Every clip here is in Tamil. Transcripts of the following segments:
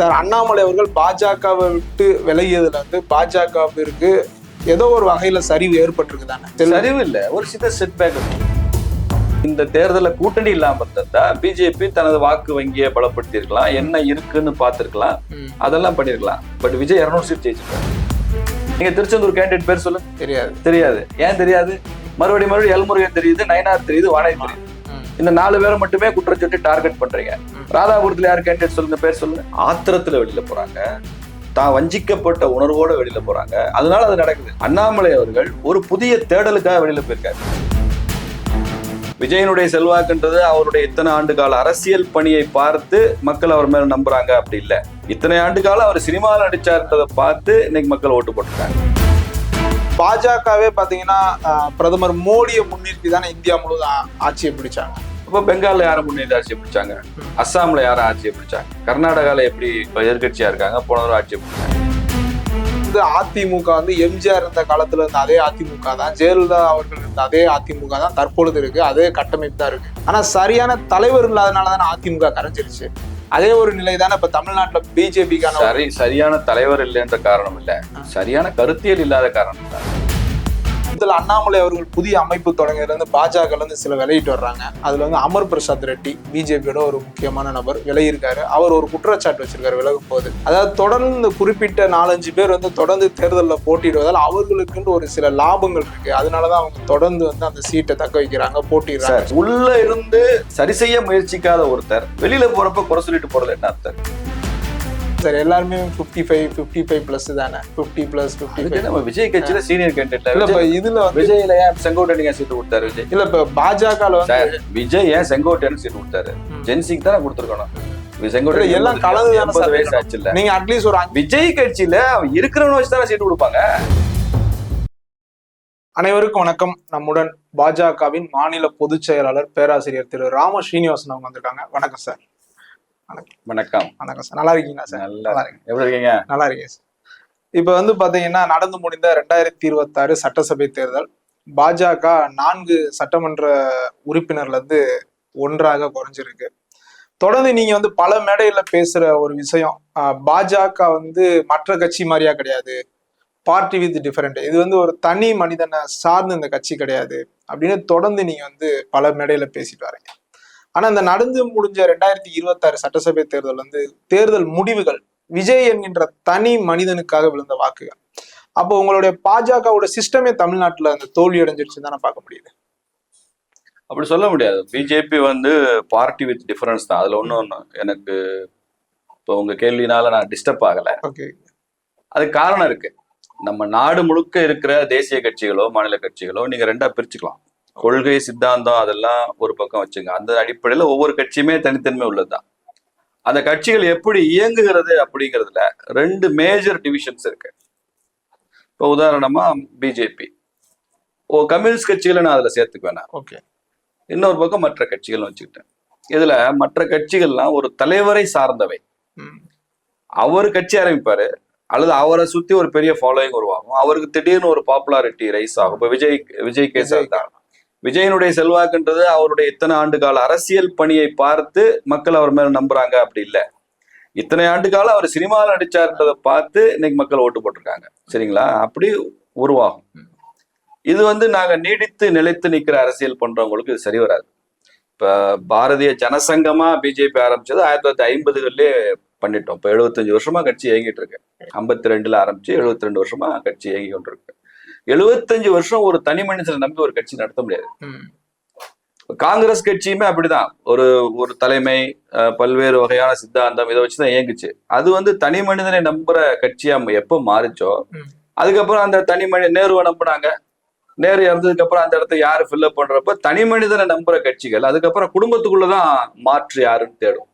சார், அண்ணாமலை அவர்கள் பாஜகவை விட்டு விலகியதுல வந்து பாஜகவிற்கு ஏதோ ஒரு வகையில சரிவு ஏற்பட்டிருக்கு தானே? சரிவு இல்ல, ஒரு சின்ன செட்பேக். இந்த தேர்தலில் கூட்டணி இல்லாம இருந்தா பிஜேபி தனது வாக்கு வங்கியை பலப்படுத்தி இருக்கலாம், என்ன இருக்குன்னு பார்த்திருக்கலாம், அதெல்லாம் பண்ணிருக்கலாம். பட் விஜய் 200 சீட் ஜெயிச்சிருக்காரு. நீங்க திருச்செந்தூர் கேண்டிடேட் பேர் சொல்லுங்க. தெரியாது. ஏன் தெரியாது? மறுபடியும் எல்முருகன் தெரியுது, நயனார் தெரியுது, வானதி தெரியுது. இந்த 4 பேரை மட்டுமே குற்றச்சாட்டு டார்கெட் பண்றீங்க. ராதாபுரத்துல யார் கேண்டிடேட் சொல்லுங்க, பேர் சொல்லுங்க. ஆத்திரத்துல வெளியில போறாங்க, தான் வஞ்சிக்கப்பட்ட உணர்வோட வெளியில போறாங்க. அதனால அது நடக்குது. அண்ணாமலை அவர்கள் ஒரு புதிய தேடலுக்காக வெளியில போயிருக்காரு. விஜயனுடைய செல்வாக்குன்றது அவருடைய இத்தனை ஆண்டு கால அரசியல் பணியை பார்த்து மக்கள் அவர் மேல நம்புறாங்க. அப்படி இல்லை, இத்தனை ஆண்டு காலம் அவர் சினிமாவில் நடிச்சார்ன்றதை பார்த்து இன்னைக்கு மக்கள் ஓட்டு போட்டிருக்காங்க. பாஜகவே பாத்தீங்கன்னா பிரதமர் மோடியை முன்னிறுத்தி தானே இந்தியா முழுவதும் ஆட்சியை பிடிச்சாங்க. இப்போ பெங்கால்ல யாரை முன்னிறுத்தி ஆட்சியை பிடிச்சாங்க? அஸ்ஸாம்ல யாரும் ஆட்சியை பிடிச்சாங்க? கர்நாடகால எப்படி எதிர்கட்சியா இருக்காங்க, போனவரும் ஆட்சியை பிடிச்சாங்க. அதிமுக வந்து எம்ஜிஆர் இருந்த காலத்துல இருந்த அதே அதிமுக தான், ஜெயலலிதா அவர்கள் இருந்த அதே அதிமுக தான் தற்பொழுது இருக்கு. அதே கட்டமைப்பு தான் இருக்கு. ஆனா சரியான தலைவர் இல்லாதனால தானே அதிமுக கரைஞ்சிருச்சு. அதே ஒரு நிலை தானே இப்ப தமிழ்நாட்டுல பிஜேபிக்கான சரியான தலைவர் இல்லைன்ற காரணம் இல்ல, சரியான கருத்தியல் இல்லாத காரணம் தான். இதுல அண்ணாமலை அவர்கள் புதிய அமைப்பு தொடங்கியதுல இருந்து பாஜக இருந்து சில விலகிட்டு வர்றாங்க. அதுல வந்து அமர் பிரசாத் ரெட்டி பிஜேபியோட ஒரு முக்கியமான நபர் விலகியிருக்காரு. அவர் ஒரு குற்றச்சாட்டு வச்சிருக்காரு விலகும் போது. அதாவது தொடர்ந்து குறிப்பிட்ட 4-5 பேர் வந்து தொடர்ந்து தேர்தலில் போட்டியிடுவதால் அவர்களுக்குன்னு ஒரு சில லாபங்கள் இருக்கு. அதனாலதான் அவங்க தொடர்ந்து வந்து அந்த சீட்டை தக்க வைக்கிறாங்க, போட்டிடுறாங்க. உள்ள இருந்து சரி செய்ய முயற்சிக்காத ஒருத்தர் வெளியில போறப்ப குறை சொல்லிட்டு போறது என்ன அர்த்தம்? சார், எல்லாருமே 55 பிளஸ் தானே. 50+55. நம்ம விஜய் கட்சியில சீனியர் கேண்டிடேட் இதுல விஜய்ல ஏன் செங்கோட்டையன் சீட்டு கொடுத்தாரு? விஜய் இல்ல, இப்ப பாஜக விஜய் ஏன் செங்கோட்டையன் சீட்டு கொடுத்தாரு? ஜென்சிக்கு தானே கொடுத்துருக்கணும். செங்கோட்டை எல்லாம் கலந்து 80 வயசு ஆச்சு இல்ல. நீங்க அட்லீஸ்ட் ஒரு விஜய் கட்சியில இருக்கிறவன வச்சு தானே சீட்டு கொடுப்பாங்க. அனைவருக்கும் வணக்கம். நம்முடன் பாஜகவின் மாநில பொதுச் செயலாளர் பேராசிரியர் திரு ராம ஸ்ரீனிவாசன் அவங்க வந்திருக்காங்க. வணக்கம் சார். வணக்கம். வணக்கம் சார். நல்லா இருக்கீங்களா சார்? நல்லா இருக்கேன். எப்படி இருக்கீங்க? நல்லா இருக்கேன் சார். இப்ப வந்து பாத்தீங்கன்னா நடந்து முடிந்த 2026 சட்டசபை தேர்தல் பாஜக 4 சட்டமன்ற உறுப்பினர்ல இருந்து 1ஆக குறைஞ்சிருக்கு. தொடர்ந்து நீங்க வந்து பல மேடையில பேசுற ஒரு விஷயம், பாஜக வந்து மற்ற கட்சி மாதிரியா கிடையாது, பார்ட்டி வித் டிஃபரெண்ட், இது வந்து ஒரு தனி மனிதனை சார்ந்த இந்த கட்சி கிடையாது அப்படின்னு தொடர்ந்து நீங்க வந்து பல மேடையில பேசிட்டு வரீங்க. ஆனா இந்த நடந்து முடிஞ்ச 2026 சட்டசபை தேர்தல் வந்து தேர்தல் முடிவுகள் விஜய் என்கின்ற தனி மனிதனுக்காக விழுந்த வாக்குகள். அப்போ உங்களுடைய பாஜகவோட சிஸ்டமே தமிழ்நாட்டுல அந்த தோல்வி அடைஞ்சிருச்சுன்னு தானே பார்க்க முடியுது. அப்படி சொல்ல முடியாது. பிஜேபி வந்து பார்ட்டி வித் டிஃபரன்ஸ் தான். அதுல ஒண்ணு எனக்கு இப்போ உங்க கேள்வினால நான் டிஸ்டர்ப் ஆகல. ஓகே, அதுக்கு காரணம் இருக்கு. நம்ம நாடு முழுக்க இருக்கிற தேசிய கட்சிகளோ மாநில கட்சிகளோ நீங்க 2ஆ பிரிச்சுக்கலாம். கொள்கை சித்தாந்தம் அதெல்லாம் ஒரு பக்கம் வச்சுங்க. அந்த அடிப்படையில ஒவ்வொரு கட்சியுமே தனித்தன்மை உள்ளதுதான். அந்த கட்சிகள் எப்படி இயங்குகிறது அப்படிங்கிறதுல 2 மேஜர் டிவிஷன்ஸ் இருக்கு. இப்போ உதாரணமா பிஜேபி, கம்யூனிஸ்ட் கட்சிகளை நான் அதுல சேர்த்துக்குவேன். ஓகே, இன்னொரு பக்கம் மற்ற கட்சிகள் வச்சுக்கிட்டேன். இதுல மற்ற கட்சிகள்லாம் ஒரு தலைவரை சார்ந்தவை. அவர் கட்சி ஆரம்பிப்பாரு, அல்லது அவரை சுத்தி ஒரு பெரிய ஃபாலோயிங் உருவாகும், அவருக்கு திடீர்னு ஒரு பாப்புலாரிட்டி ரைஸ் ஆகும். இப்போ விஜய் கேஸ் தான். விஜயனுடைய செல்வாக்குன்றது அவருடைய இத்தனை ஆண்டு கால அரசியல் பணியை பார்த்து மக்கள் அவர் மேல நம்புறாங்க. அப்படி இல்லை, இத்தனை ஆண்டு காலம் அவர் சினிமாவில் நடிச்சார்ன்றதை பார்த்து இன்னைக்கு மக்கள் ஓட்டு போட்டிருக்காங்க. சரிங்களா? அப்படி உருவாகும். இது வந்து நாங்க நீடித்து நிலைத்து நிக்கிற அரசியல் பண்றவங்களுக்கு இது சரி வராது. இப்ப பாரதிய ஜனசங்கமா பிஜேபி ஆரம்பிச்சது 1950களிலே பண்ணிட்டோம். இப்ப 75 வருஷமா கட்சி இயங்கிட்டு இருக்கு. 52ல ஆரம்பிச்சு 72 வருஷமா கட்சி இயங்கி கொண்டு இருக்கு. 75 வருஷம் ஒரு தனி மனிதனை நம்பி ஒரு கட்சி நடத்த முடியாது. காங்கிரஸ் கட்சியுமே அப்படிதான். ஒரு தலைமை, பல்வேறு வகையான சித்தாந்தம், இதை வச்சுதான் இயங்குச்சு. அது வந்து தனி மனிதனை நம்புற கட்சியா எப்ப மாறிச்சோ அதுக்கப்புறம் அந்த தனி மனித நேருவை நம்பினாங்க. நேரு இறந்ததுக்கு அப்புறம் அந்த இடத்த யாரு ஃபில்அப் பண்றப்ப தனி மனிதனை நம்புற கட்சிகள் அதுக்கப்புறம் குடும்பத்துக்குள்ளதான் மாற்று யாருன்னு தேடும்.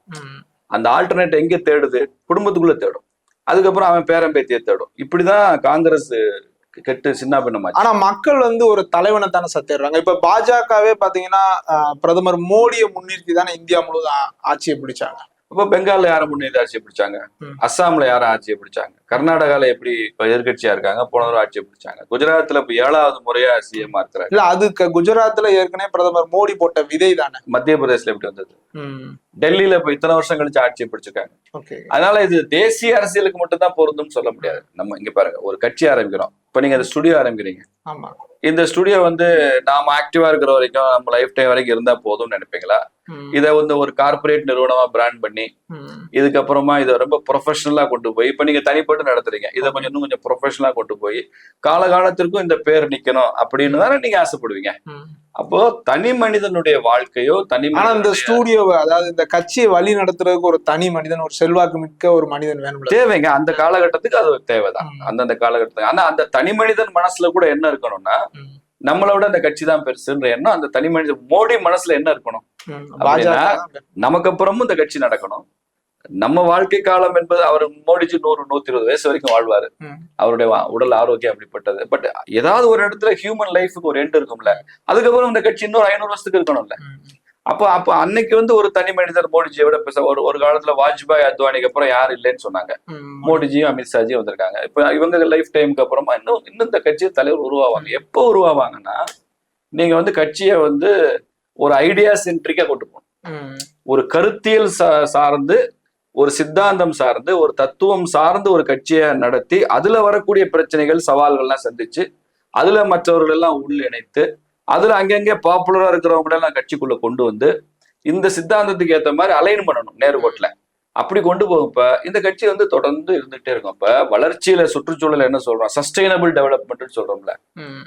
அந்த ஆல்டர்னேட் எங்க தேடுது? குடும்பத்துக்குள்ள தேடும். அதுக்கப்புறம் அவன் பேரம்பேத்தியை தேடும். இப்படிதான் காங்கிரஸ் கெட்டு சின்ன பின்னமாச்சு. ஆனா மக்கள் வந்து ஒரு தலைவனை தானே சத்திடுறாங்க. இப்ப பாஜகவே பாத்தீங்கன்னா பிரதமர் மோடியை முன்னிறுத்தி தானே இந்தியா முழுவதும் ஆட்சியை பிடிச்சாங்க. அப்ப பெங்கால்ல யாரை முன்னேறி ஆட்சியை பிடிச்சாங்க, அஸ்ஸாம்ல யாரும் ஆட்சியை பிடிச்சாங்க, கர்நாடகால எப்படி இப்ப எதிர்கட்சியா இருக்காங்க, போன தடவை ஆட்சியை பிடிச்சாங்க, குஜராத்ல இப்ப 7வது முறையா சிஎம் இருக்கிறாங்க. இல்ல அது குஜராத்ல ஏற்கனவே பிரதமர் மோடி போட்ட விதை தானே. மத்திய பிரதேசல எப்படி வந்தது, டெல்லியில இப்ப இத்தனை வருஷம் கழிச்சு ஆட்சியை பிடிச்சிருக்காங்க. அதனால இது தேசிய அரசியலுக்கு மட்டும் தான் பொருந்தும் சொல்ல முடியாது. நம்ம இங்க பாருங்க, ஒரு கட்சி ஆரம்பிக்கிறோம், இப்ப நீங்க அந்த ஸ்டுடியோ ஆரம்பிக்கிறீங்க, இந்த ஸ்டுடியோ வந்து நாம ஆக்டிவா இருக்கிற வரைக்கும் நம்ம லைஃப் டைம் வரைக்கும் இருந்தா போதும்னு நினைப்பீங்களா? இதை வந்து ஒரு கார்பரேட் நிறுவனமா பிராண்ட் பண்ணி இதுக்கப்புறமா இதை ரொம்ப ப்ரொஃபஷனலா கொண்டு போய், இப்ப நீங்க தனிப்பட்டு நடத்துறீங்க, இதை கொஞ்சம் இன்னும் கொஞ்சம் ப்ரொஃபஷனலா கொண்டு போய் காலகாலத்திற்கும் இந்த பேர் நிக்கணும் அப்படின்னு தானே நீங்க ஆசைப்படுவீங்க. அப்போ தனி மனிதனுடைய வாழ்க்கையோ இந்த ஸ்டூடியோவை, அதாவது இந்த கட்சியை வழி நடத்துறதுக்கு ஒரு தனி மனிதன், ஒரு செல்வாக்கு மிக்க ஒரு மனிதன் வேணும், தேவைங்க. அந்த காலகட்டத்துக்கு அது தேவைதான், அந்தந்த காலகட்டத்துக்கு. ஆனா அந்த தனி மனிதன் மனசுல கூட என்ன இருக்கணும்னா, நம்மளோட அந்த கட்சி தான் பெருசுன்ற எண்ணம் அந்த தனி மனித மோடி மனசுல என்ன இருக்கணும், நமக்கு அப்புறமும் இந்த கட்சி நடக்கணும். நம்ம வாழ்க்கை காலம் என்பது, அவர் மோடிஜி 100-120 வயசு வரைக்கும் வாழ்வாரு, அவருடைய உடல் ஆரோக்கியம் அப்படிப்பட்டது. பட் ஏதாவது ஒரு இடத்துல ஹியூமன் லைஃபுக்கு ஒரு எண்ட் இருக்கும்ல, அதுக்கப்புறம் இந்த கட்சி இன்னொரு 500 வருஷத்துக்கு இருக்கணும்ல. அப்ப அன்னைக்கு வந்து ஒரு தனி மனிதர் மோடிஜியை விட பேச, ஒரு காலத்துல வாஜ்பாய் அத்வானிக்கு அப்புறம் யாரும் இல்லைன்னு சொன்னாங்க, மோடிஜியும் அமித்ஷாஜியும் வந்திருக்காங்க. இப்ப இவங்க லைஃப் டைமுக்கு அப்புறமா இன்னும் இந்த கட்சியை தலைவர் உருவாவாங்க. எப்போ உருவாவாங்கன்னா, நீங்க வந்து கட்சியை வந்து ஒரு ஐடியா சென்ட்ரிக்கா கொண்டு போகணும், ஒரு கருத்தியல் சார்ந்து, ஒரு சித்தாந்தம் சார்ந்து, ஒரு தத்துவம் சார்ந்து ஒரு கட்சியை நடத்தி, அதுல வரக்கூடிய பிரச்சனைகள் சவால்கள்லாம் சந்திச்சு, அதுல மற்றவர்கள் எல்லாம் உள் இணைத்து, அதுல அங்கங்கே பாப்புலரா இருக்கிறவங்க எல்லாம் கட்சிக்குள்ள கொண்டு வந்து இந்த சித்தாந்தத்துக்கு ஏற்ற மாதிரி அலைன் பண்ணணும் நேர்கோட்டில். அப்படி கொண்டு போகப்ப இந்த கட்சி வந்து தொடர்ந்து இருந்துகிட்டே இருக்கும். அப்ப வளர்ச்சியில சுற்றுச்சூழல் என்ன சொல்றோம், சஸ்டைனபிள் டெவலப்மெண்ட் சொல்றோம்ல.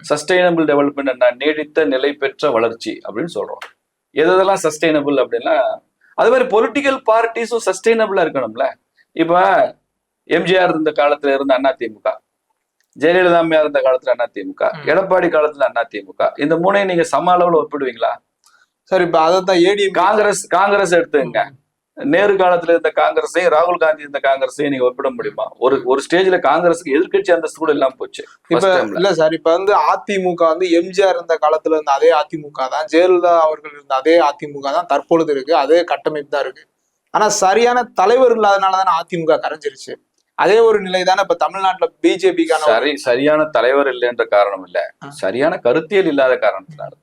சஸ்டைனபிள் டெவலப்மெண்ட் என்ன, நீடித்த நிலை பெற்ற வளர்ச்சி அப்படின்னு சொல்றோம். எதெல்லாம் சஸ்டைனபிள் அப்படின்னா, அது மாதிரி பொலிட்டிக்கல் பார்ட்டிஸும் சஸ்டைனபிளா இருக்கணும்ல. இப்ப எம்ஜிஆர் இருந்த காலத்துல இருந்த அதிமுக, ஜெயலலிதா அம்மையா இருந்த காலத்துல அதிமுக, எடப்பாடி காலத்துல அதிமுக, இந்த மூணையும் நீங்க சம அளவுல ஒப்பிடுவீங்களா? சரி, இப்ப அதான் ஏடிஎம் காங்கிரஸ் எடுத்துங்க. நேரு காலத்துல இருந்த காங்கிரஸையும் ராகுல் காந்தி இருந்த காங்கிரஸையும் நீங்க ஒப்பிட முடியுமா? ஒரு ஸ்டேஜ்ல காங்கிரஸுக்கு எதிர்கட்சி அந்தஸ்து கூட இல்லாம போச்சு. இப்ப இல்ல சார், இப்ப வந்து அதிமுக வந்து எம்ஜிஆர் இருந்த காலத்துல இருந்த அதே அதிமுக தான், ஜெயலலிதா அவர்கள் இருந்த அதே அதிமுக தான் தற்பொழுது இருக்கு, அதே கட்டமைப்பு தான் இருக்கு. ஆனா சரியான தலைவர் இல்லாதனாலதானே அதிமுக கரைஞ்சிருச்சு. அதே ஒரு நிலை தானே இப்ப தமிழ்நாட்டுல பிஜேபிக்கான சரியான தலைவர் இல்லைன்ற காரணம் இல்ல, சரியான கருத்தியல் இல்லாத காரணத்தினால.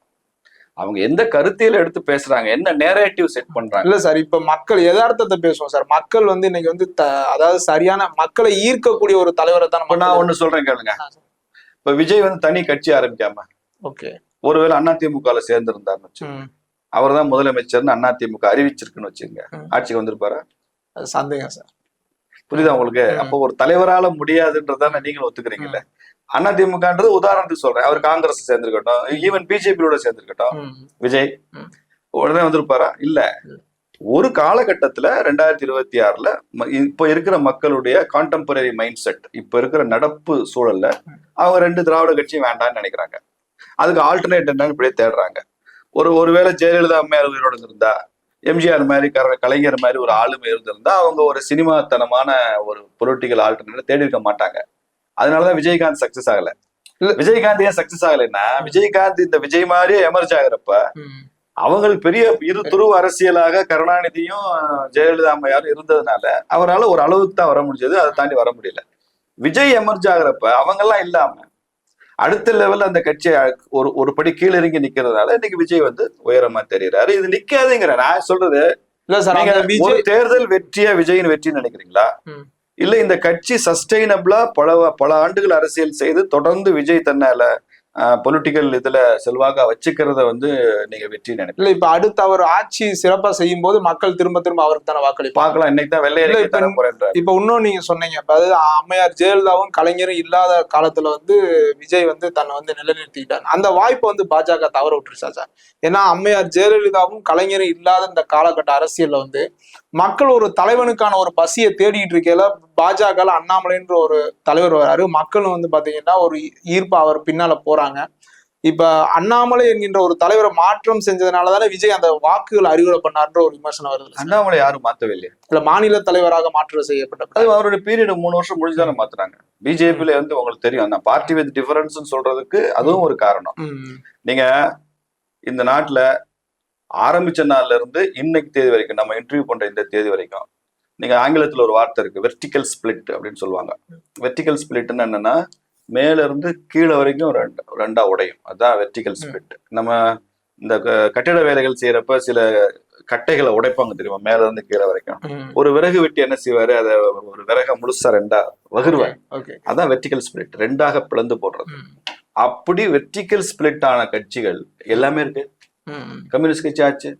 அவங்க எந்த கருத்தியல் எடுத்து பேசுறாங்க, என்ன நேரேட்டிவ் செட் பண்றாங்க. இல்ல சார், இப்ப மக்கள் யதார்த்தத்தை பேசுவோம் சார். மக்கள் வந்து இன்னைக்கு வந்து அதாவது சரியான மக்களை ஈர்க்கக்கூடிய ஒரு தலைவரை தான். நான் ஒண்ணு சொல்றேன் கேளுங்க. இப்ப விஜய் வந்து தனி கட்சி ஆரம்பிக்காம, ஒருவேளை அதிமுக சேர்ந்திருந்தாருன்னு வச்சுக்கோங்க, அவர் தான் முதலமைச்சர்னு அதிமுக அறிவிச்சிருக்குன்னு வச்சுங்க, ஆட்சிக்கு வந்திருப்பாரா? சந்தேகம் சார். புரியுதா உங்களுக்கு? அப்போ ஒரு தலைவரால முடியாதுன்றதான நீங்களும் ஒத்துக்கிறீங்கல்ல. அதிமுகன்றது உதாரணத்துக்கு சொல்றேன். அவர் காங்கிரஸ் சேர்ந்திருக்கட்டும், ஈவன் பிஜேபியோட சேர்ந்திருக்கட்டும், விஜய் உடனே வந்திருப்பாரா? இல்ல. ஒரு காலகட்டத்துல 2026ல இப்ப இருக்கிற மக்களுடைய கான்டெம்பரரி மைண்ட் செட், இப்ப இருக்கிற நடப்பு சூழல்ல அவங்க 2 திராவிட கட்சியும் வேண்டாம்னு நினைக்கிறாங்க. அதுக்கு ஆல்டர்னேட் என்னன்னு இப்படியே தேடுறாங்க. ஒருவேளை ஜெயலலிதா அம்மையார் உயிரோடு இருந்தா, எம்ஜிஆர் மாதிரி கலைஞர் மாதிரி ஒரு ஆளுமை இருந்திருந்தா அவங்க ஒரு சினிமாத்தனமான ஒரு பொலிட்டிக்கல் ஆல்டர்னேட் தேடி இருக்க மாட்டாங்க. அதனாலதான் விஜயகாந்த் சக்சஸ் ஆகல. விஜயகாந்த் ஏன் சக்சஸ் ஆகலைன்னா, விஜயகாந்த் இந்த விஜய் மாதிரியே எமர்ஜ் ஆகிறப்ப அவங்களுக்கு பெரிய இரு துருவ அரசியலாக கருணாநிதியும் ஜெயலலிதா அம்மையாரும் இருந்ததுனால அவரால் ஒரு அளவுக்கு தான் வர முடிஞ்சது, அதை தாண்டி வர முடியல. விஜய் எமர்ஜ் ஆகிறப்ப அவங்க எல்லாம் இல்லாம அடுத்த லெவல்ல அந்த கட்சியை ஒரு படி கீழே இறங்கி நிக்கிறதுனால இன்னைக்கு விஜய் வந்து உயரமா தெரியுறாரு. இது நிக்காதுங்கிற நான் சொல்றது இல்ல சார். ஒரு தேர்தல் வெற்றியா விஜயின் வெற்றின்னு நினைக்கிறீங்களா? இல்ல இந்த கட்சி சஸ்டைனபிளா பல ஆண்டுகள் அரசியல் செய்து தொடர்ந்து விஜய் தன்னால பொலிட்டிக்கல் இதுல செல்வாக்கா வச்சுக்கிறத வந்து நீங்க வெற்றி நினைப்பீங்க? இல்ல, இப்ப அடுத்து அவர் ஆட்சி சிறப்பா செய்யும் போது மக்கள் திரும்ப அவருக்கு தானே வாக்களி பார்க்கலாம். இன்னைக்கு தான் வெள்ளையரை இப்ப இன்னும் நீங்க சொன்னீங்க, அதாவது அம்மையார் ஜெயலலிதாவும் கலைஞரும் இல்லாத காலத்துல வந்து விஜய் வந்து தன்னை வந்து நிலைநிறுத்திக்கிட்டாங்க. அந்த வாய்ப்பை வந்து பாஜக தவற விட்டுருச்சா சார்? ஏன்னா அம்மையார் ஜெயலலிதாவும் கலைஞரும் இல்லாத இந்த காலகட்ட அரசியல்ல வந்து மக்கள் ஒரு தலைவனுக்கான ஒரு பசியை தேடிட்டு இருக்கையில பாஜக அண்ணாமலைன்ற ஒரு தலைவர் வராரு. மக்களும் வந்து பாத்தீங்கன்னா ஒரு ஈர்ப்பு அவர் பின்னால போறாங்க. இப்ப அண்ணாமலை என்கின்ற ஒரு தலைவரை மாற்றம் செஞ்சதுனாலதானே விஜய் அந்த வாக்குகள் அறிவுரை பண்ணார்ன்ற ஒரு விமர்சனம் வருது. அண்ணாமலை யாரும் மாத்தவே இல்லையா? இல்ல, மாநில தலைவராக மாற்றம் செய்யப்பட்ட அவருடைய பீரியட் 3 வருஷம் முடிஞ்சுதானே மாத்துறாங்க. பிஜேபியில வந்து உங்களுக்கு தெரியும், அந்த பார்ட்டி வித் டிஃபரன்ஸ் சொல்றதுக்கு அதுவும் ஒரு காரணம். நீங்க இந்த நாட்டுல ஆரம்பிச்ச நாள்ல இருந்து இன்னைக்கு தேதி வரைக்கும், நம்ம இன்டர்வியூ பண்ற இந்த தேதி வரைக்கும் நீங்க ஆங்கிலத்துல ஒரு வார்த்தை இருக்கு, வெர்டிக்கல் ஸ்பிளிட் அப்படின்னு சொல்லுவாங்க. வெர்டிக்கல் ஸ்பிளிட்னு என்னன்னா மேல இருந்து கீழே வரைக்கும் ரெண்டா உடையும், அதுதான் வெர்டிக்கல் ஸ்பிளிட். நம்ம இந்த கட்டிட வேலைகள் செய்யறப்ப சில கட்டைகளை உடைப்பாங்க தெரியுமா, மேல இருந்து கீழே வரைக்கும். ஒரு விறகு வெட்டி என்ன செய்வாரு, அதை ஒரு விறக முழுசா ரெண்டா வகுருவாரு, அதான் வெர்டிக்கல் ஸ்பிளிட், ரெண்டாக பிளந்து போடுறது. அப்படி வெர்டிக்கல் ஸ்பிளிட் ஆன கட்சிகள் எல்லாமே இருக்கு. கம்யூனிஸ்ட் கட்சி ஆச்சு,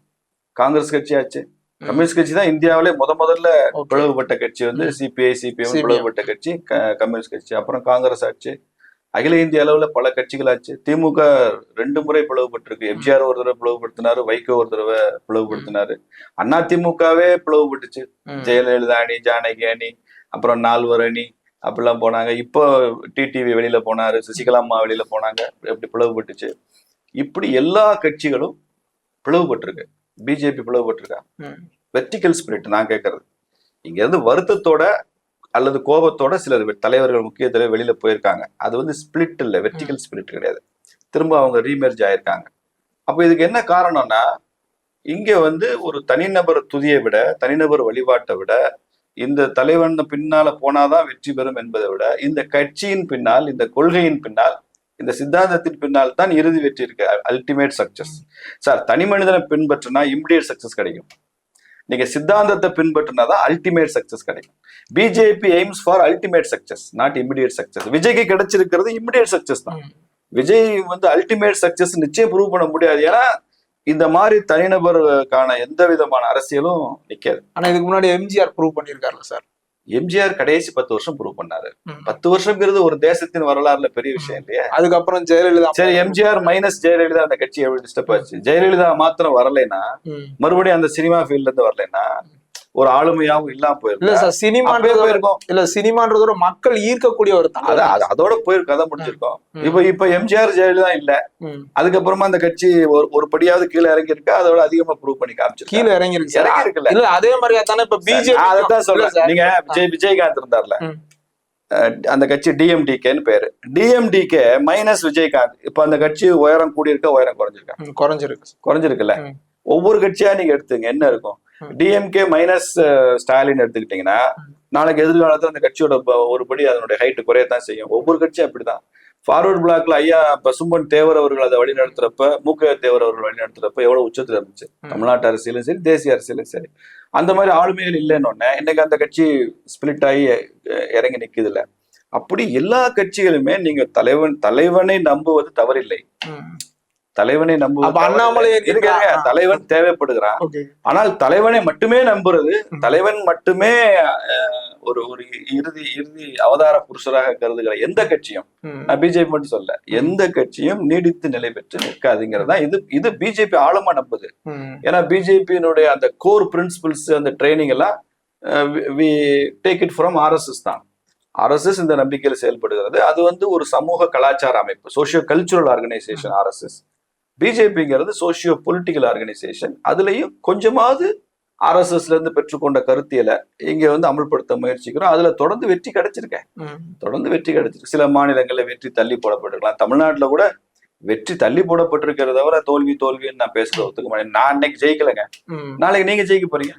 காங்கிரஸ் கட்சி ஆச்சு. கம்யூனிஸ்ட் கட்சி தான் இந்தியாவிலே முதல்ல பிளவுபட்ட கட்சி வந்து சிபிஐ சிபிஎம் பிளவுபட்ட கட்சி கம்யூனிஸ்ட் கட்சி. அப்புறம் காங்கிரஸ் ஆச்சு, அகில இந்திய அளவுல பல கட்சிகள் ஆச்சு. திமுக 2 முறை பிளவுபட்டிருக்கு. எம்ஜிஆர் ஒரு தடவை பிளவுபடுத்தினாரு, வைகோ ஒரு தடவை பிளவுபடுத்தினாரு. அண்ணா திமுகவே பிளவுபட்டுச்சு, ஜெயலலிதா அணி, ஜானகி அணி, அப்புறம் 4 அணி அப்படிலாம் போனாங்க. இப்போ டிடிவி வெளியில போனாரு, சசிகலா அம்மா வெளியில போனாங்க, எப்படி பிளவுபட்டுச்சு. இப்படி எல்லா கட்சிகளும் பிளவுபட்டிருக்கு. பிஜேபி பிளவுபட்டிருக்கா? வெர்டிக்கல் ஸ்பிரிட் நான் கேட்கறது. இங்க இருந்து வருத்தத்தோட அல்லது கோபத்தோட சிலர் தலைவர்கள், முக்கிய தலைவர் வெளியில போயிருக்காங்க. அது வந்து ஸ்பிளிட் இல்ல, வெர்டிக்கல் ஸ்பிரிட் கிடையாது. திரும்ப அவங்க ரீமெர்ஜ் ஆயிருக்காங்க. அப்ப இதுக்கு என்ன காரணம்னா, இங்க வந்து ஒரு தனிநபர் துதியை விட, தனிநபர் வழிபாட்டை விட, இந்த தலைவன் பின்னால போனாதான் வெற்றி பெறும் என்பதை விட, இந்த கட்சியின் பின்னால், இந்த கொள்கையின் பின்னால், இந்த சித்தாந்தத்தின் பின்னால் தான் இறுதி வெற்றி இருக்கு, அல்டிமேட் சக்சஸ். சார், தனி மனிதனை பின்பற்றினா இமிடியேட் சக்சஸ் கிடைக்கும். நீங்க சித்தாந்தத்தை பின்பற்றினாதான் அல்டிமேட் சக்சஸ் கிடைக்கும். BJP AIIMS for ultimate success, not immediate success. விஜய்க்கு கிடைச்சிருக்கிறது இமிடியேட் சக்சஸ் தான். விஜய் வந்து அல்டிமேட் சக்சஸ் நிச்சயம் ப்ரூவ் பண்ண முடியாது. ஏன்னா இந்த மாதிரி தனிநபருக்கான எந்த விதமான அரசியலும் நிக்காது. ஆனா இதுக்கு முன்னாடி எம்ஜிஆர் ப்ரூவ் பண்ணிருக்காருல்ல சார். எம்ஜிஆர் கடைசி 10 வருஷம் ப்ரூவ் பண்ணாரு. 10 வருஷம்ங்கிறது ஒரு தேசத்தின் வரலாறுல பெரிய விஷயம் இல்லையா? அதுக்கப்புறம் ஜெயலலிதா, சரி எம்ஜிஆர் மைனஸ் ஜெயலலிதா அந்த கட்சி எப்படி டிஸ்டர்ப் ஆச்சு? ஜெயலலிதா மாத்திரம் வரலைன்னா, மறுபடியும் அந்த சினிமா ஃபீல்ட்ல இருந்து வரலைன்னா ஒரு ஆளுமையாவும் இல்லாம போயிருக்கும். இல்ல சார், சினிமான்றது இருக்கும் இல்ல, சினிமான்றது மக்கள் ஈர்க்கக்கூடிய ஒரு அதோட போயிரு கதை முடிஞ்சிருக்கும். இப்ப எம்ஜிஆர் ஜெயலலிதா இல்ல, அதுக்கப்புறமா அந்த கட்சி ஒரு படியாவது கீழே இறங்கி இருக்கா, அதோட அதிகமா ப்ரூவ் பண்ணி காமிச்சு கீழே இறங்கி இருக்குல்ல. இல்ல அதே மாதிரியா தானே இப்ப பிஜேபி, அதான் சொல்றேன். நீங்க விஜயகாந்த் இருந்தார்ல, அந்த கட்சி டிஎம்டிகேன்னு பேரு. DMDK minus Vijayakanth. இப்ப அந்த கட்சி உயரம் கூடியிருக்கா, உயரம் குறைஞ்சிருக்குல்ல. ஒவ்வொரு கட்சியா நீங்க எடுத்துங்க, என்ன இருக்கும்? டிஎம்கே மைனஸ் ஸ்டாலின் எடுத்துக்கிட்டீங்கன்னா, நாளைக்கு எதிர்காலத்துல அந்த கட்சியோட ஒருபடி அதனுடைய ஹைட் குறையத்தான் செய்யும். ஒவ்வொரு கட்சியும் அப்படிதான். ஃபார்வர்ட் பிளாக்ல ஐயா பசும்பொன் தேவர் அவர்கள் அதை வழி நடத்துறப்ப, மூக்க தேவர் அவர்கள் வழி நடத்துறப்ப எவ்வளவு உச்சத்துல இருந்துச்சு, தமிழ்நாட்டு அரசியலும் சரி, தேசிய அரசியலும் சரி. அந்த மாதிரி ஆளுமைகள் இல்லைன்னு இன்னைக்கு அந்த கட்சி ஸ்பிளிட் ஆகி இறங்கி நிக்குது இல்ல. அப்படி எல்லா கட்சிகளுமே நீங்க தலைவனை நம்புவது தவறில்லை. தலைவனை நம்புவது, தலைவன் தேவைப்படுகிறான். ஆனால் தலைவனை மட்டுமே நம்புறது, தலைவன் மட்டுமே ஒரு இறுதி அவதார புருஷராக கருதுகிற எந்த கட்சியும், நான் பிஜேபி மட்டும் சொல்ல, எந்த கட்சியும் நீடித்து நிலை பெற்று நிற்காதுங்கிறதா இது பிஜேபி ஆழமா நம்புது. ஏன்னா பிஜேபியினுடைய அந்த கோர் பிரின்சிபிள்ஸ், அந்த ட்ரைனிங் எல்லாம் we take it from RSS தான். ஆர்எஸ்எஸ் இந்த நம்பிக்கையில செயல்படுகிறது. அது வந்து ஒரு சமூக கலாச்சார அமைப்பு, சோசியோ கல்ச்சுரல் ஆர்கனைசேஷன் ஆர்எஸ்எஸ். பிஜேபிங்கிறது சோசியோ பொலிட்டிக்கல் ஆர்கனைசேஷன். அதுலயும் கொஞ்சமாவது ஆர்எஸ்எஸ்ல இருந்து பெற்றுக்கொண்ட கருத்தியலை இங்க வந்து அமல்படுத்த முயற்சிக்கிறோம். அதுல தொடர்ந்து வெற்றி கிடைச்சிருக்கு. சில மாநிலங்கள்ல வெற்றி தள்ளி போடப்பட்டிருக்கலாம். தமிழ்நாட்டுல கூட வெற்றி தள்ளி போடப்பட்டிருக்கிறத தவிர தோல்வின்னு நான் பேசுறது ஒத்துக்க மாட்டேன். நான் இன்னைக்கு ஜெயிக்கலைங்க, நாளைக்கு நீங்க ஜெயிக்க போறீங்க,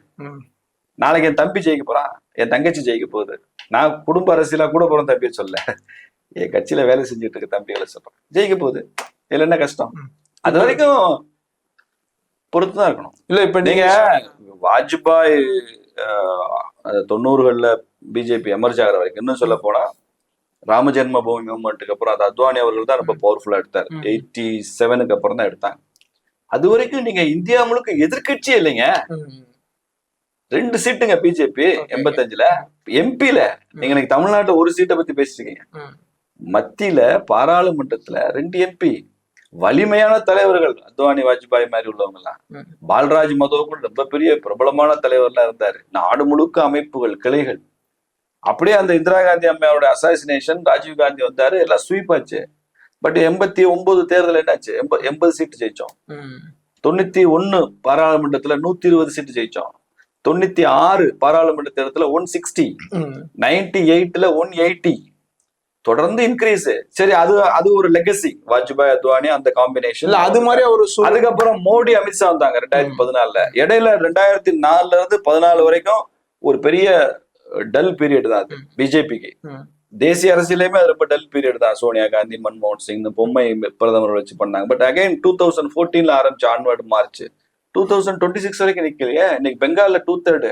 நாளைக்கு என் தம்பி ஜெயிக்க போறான், என் தங்கச்சி ஜெயிக்க போகுது. நான் குடும்ப அரசியலா கூட போறேன் தம்பியை சொல்ல, என் கட்சியில வேலை செஞ்சுட்டு இருக்க தம்பிகளை சொல்றேன், ஜெயிக்க போகுது. இதுல என்ன கஷ்டம்? அது வரைக்கும் பொறுத்துதான் இருக்கணும். இல்ல இப்ப நீங்க வாஜ்பாய் 90களில் பிஜேபி எமர்ஜ் ஆகிற வரைக்கும், இன்னும் சொல்ல போனா ராமஜென்ம பூமி மூவ்மெண்ட்டுக்கு அப்புறம் அது அத்வானி அவர்கள் தான் ரொம்ப பவர்ஃபுல்லா எடுத்தார். 87க்கு அப்புறம் தான் எடுத்தாங்க. அது வரைக்கும் நீங்க இந்தியா முழுக்க எதிர்கட்சியே இல்லைங்க. 2 சீட்டுங்க பிஜேபி 85ல. எம்பில நீங்க இன்னைக்கு தமிழ்நாட்டுல ஒரு சீட்டை பத்தி பேசிருக்கீங்க. மத்தியில பாராளுமன்றத்துல 2 எம்பி, வலிமையான தலைவர்கள், அத்வானி வாஜ்பாய் மாதிரி உள்ளவங்க எல்லாம். பால்ராஜ் மதோகுல் ரொம்ப பெரிய பிரபலமான தலைவர்லாம் இருந்தாரு. நாடு முழுக்க அமைப்புகள், கிளைகள். அப்படியே அந்த இந்திரா காந்தி அம்மையோட அசாசினேஷன், ராஜீவ் காந்தி வந்தாரு, எல்லாம் ஸ்வீப் ஆச்சு. பட் 89 தேர்தல் என்னாச்சு? 80 சீட்டு ஜெயிச்சோம். 91 பாராளுமன்றத்துல 120 சீட்டு ஜெயிச்சோம். 96 பாராளுமன்ற தேர்தல 160, 98ல 180, தொடர்ந்து இன்க்ரீஸ். சரி, அது ஒரு லெகசி, வாஜ்பாய் அத்வானி அந்த காம்பினேஷன். அது மாதிரி ஒரு அதுக்கப்புறம் மோடி அமித்ஷா வந்தாங்க 2014ல. இடையில 2004ல இருந்து 14 வரைக்கும் ஒரு பெரிய டல் பீரியட் தான் அது பிஜேபிக்கு. தேசிய அரசியலையுமே அது ரொம்ப டல் பீரியட் தான். சோனியா காந்தி, மன்மோகன் சிங் இந்த பொம்மை பிரதமர் வச்சு பண்ணாங்க. பட் அகைன் 2014 ஆரம்பிச்ச ஆன்வர்டு மார்ச் 2026 வரைக்கும் நிக்கலையே. இன்னைக்கு பெங்கால்ல 2/3,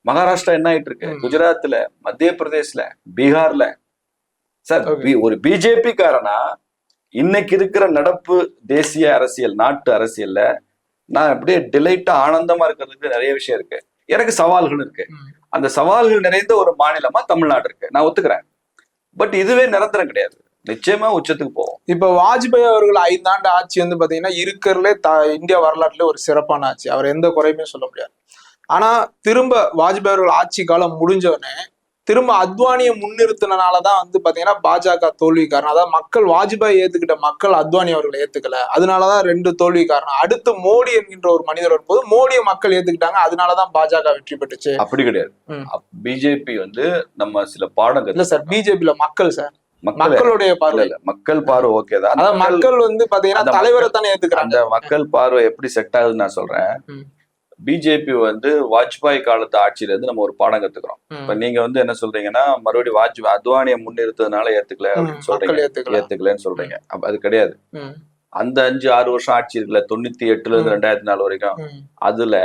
மகாராஷ்டிரா என்ன ஆயிட்டு இருக்கு, குஜராத்ல, மத்திய பிரதேஷ்ல, பீகார்ல. சார் ஒரு பிஜேபி காரனா இன்னைக்கு இருக்கிற நடப்பு தேசிய அரசியல், நாட்டு அரசியல்ல நான் அப்படியே டிலைட்டா ஆனந்தமா இருக்கிறதுக்கு நிறைய விஷயம் இருக்கு. எனக்கு சவால்கள் இருக்கு. அந்த சவால்கள் நிறைந்த ஒரு மாநிலமா தமிழ்நாடு இருக்கு, நான் ஒத்துக்கிறேன். பட் இதுவே நிரந்தரம் கிடையாது, நிச்சயமா உச்சத்துக்கு போகும். இப்ப வாஜ்பாய் அவர்கள் 5 ஆண்டு ஆட்சி வந்து பாத்தீங்கன்னா இருக்கிறதுலே இந்தியா வரலாற்றுல ஒரு சிறப்பான ஆட்சி, அவர் எந்த குறையுமே சொல்ல முடியாது. ஆனா திரும்ப வாஜ்பாய் அவர்கள் ஆட்சி காலம் முடிஞ்சோடனே திரும்ப அத்வானியை முன்னிறுத்தினாலதான் வந்து பாத்தீங்கன்னா பாஜக தோல்வி காரணம். அதாவது மக்கள் வாஜ்பாய் ஏத்துக்கிட்ட மக்கள் அத்வானி அவர்களை ஏத்துக்கல, அதனாலதான் 2 தோல்வி காரணம். அடுத்து மோடி என்கின்ற ஒரு மனிதர் வரும்போது மோடியை மக்கள் ஏத்துக்கிட்டாங்க, அதனாலதான் பாஜக வெற்றி பெற்றுச்சு. அப்படி கிடையாது. பிஜேபி வந்து நம்ம சில பாடம் இல்ல சார், பிஜேபியில மக்கள் சார், மக்களுடைய பார்வை இல்ல, மக்கள் பார்வை ஓகே தான். அதாவது மக்கள் வந்து பாத்தீங்கன்னா தலைவரை தானே ஏத்துக்கிறாங்க. அந்த மக்கள் பார்வை எப்படி செட் ஆகுதுன்னு நான் சொல்றேன். பிஜேபி வந்து வாஜ்பாய் காலத்து ஆட்சியில இருந்து நம்ம ஒரு பாடம் கத்துக்கிறோம். இப்ப நீங்க வந்து என்ன சொல்றீங்கன்னா மறுபடியும் அத்வானியை முன்னிறுத்ததுனால ஏத்துக்கல அப்படின்னு சொல்றீங்க, ஏத்துக்கலன்னு சொல்றீங்க. அப்ப அது கிடையாது. அந்த 5-6 வருஷம் ஆட்சி இருக்குல்ல, 98ல இருந்து 2004 வரைக்கும், அதுல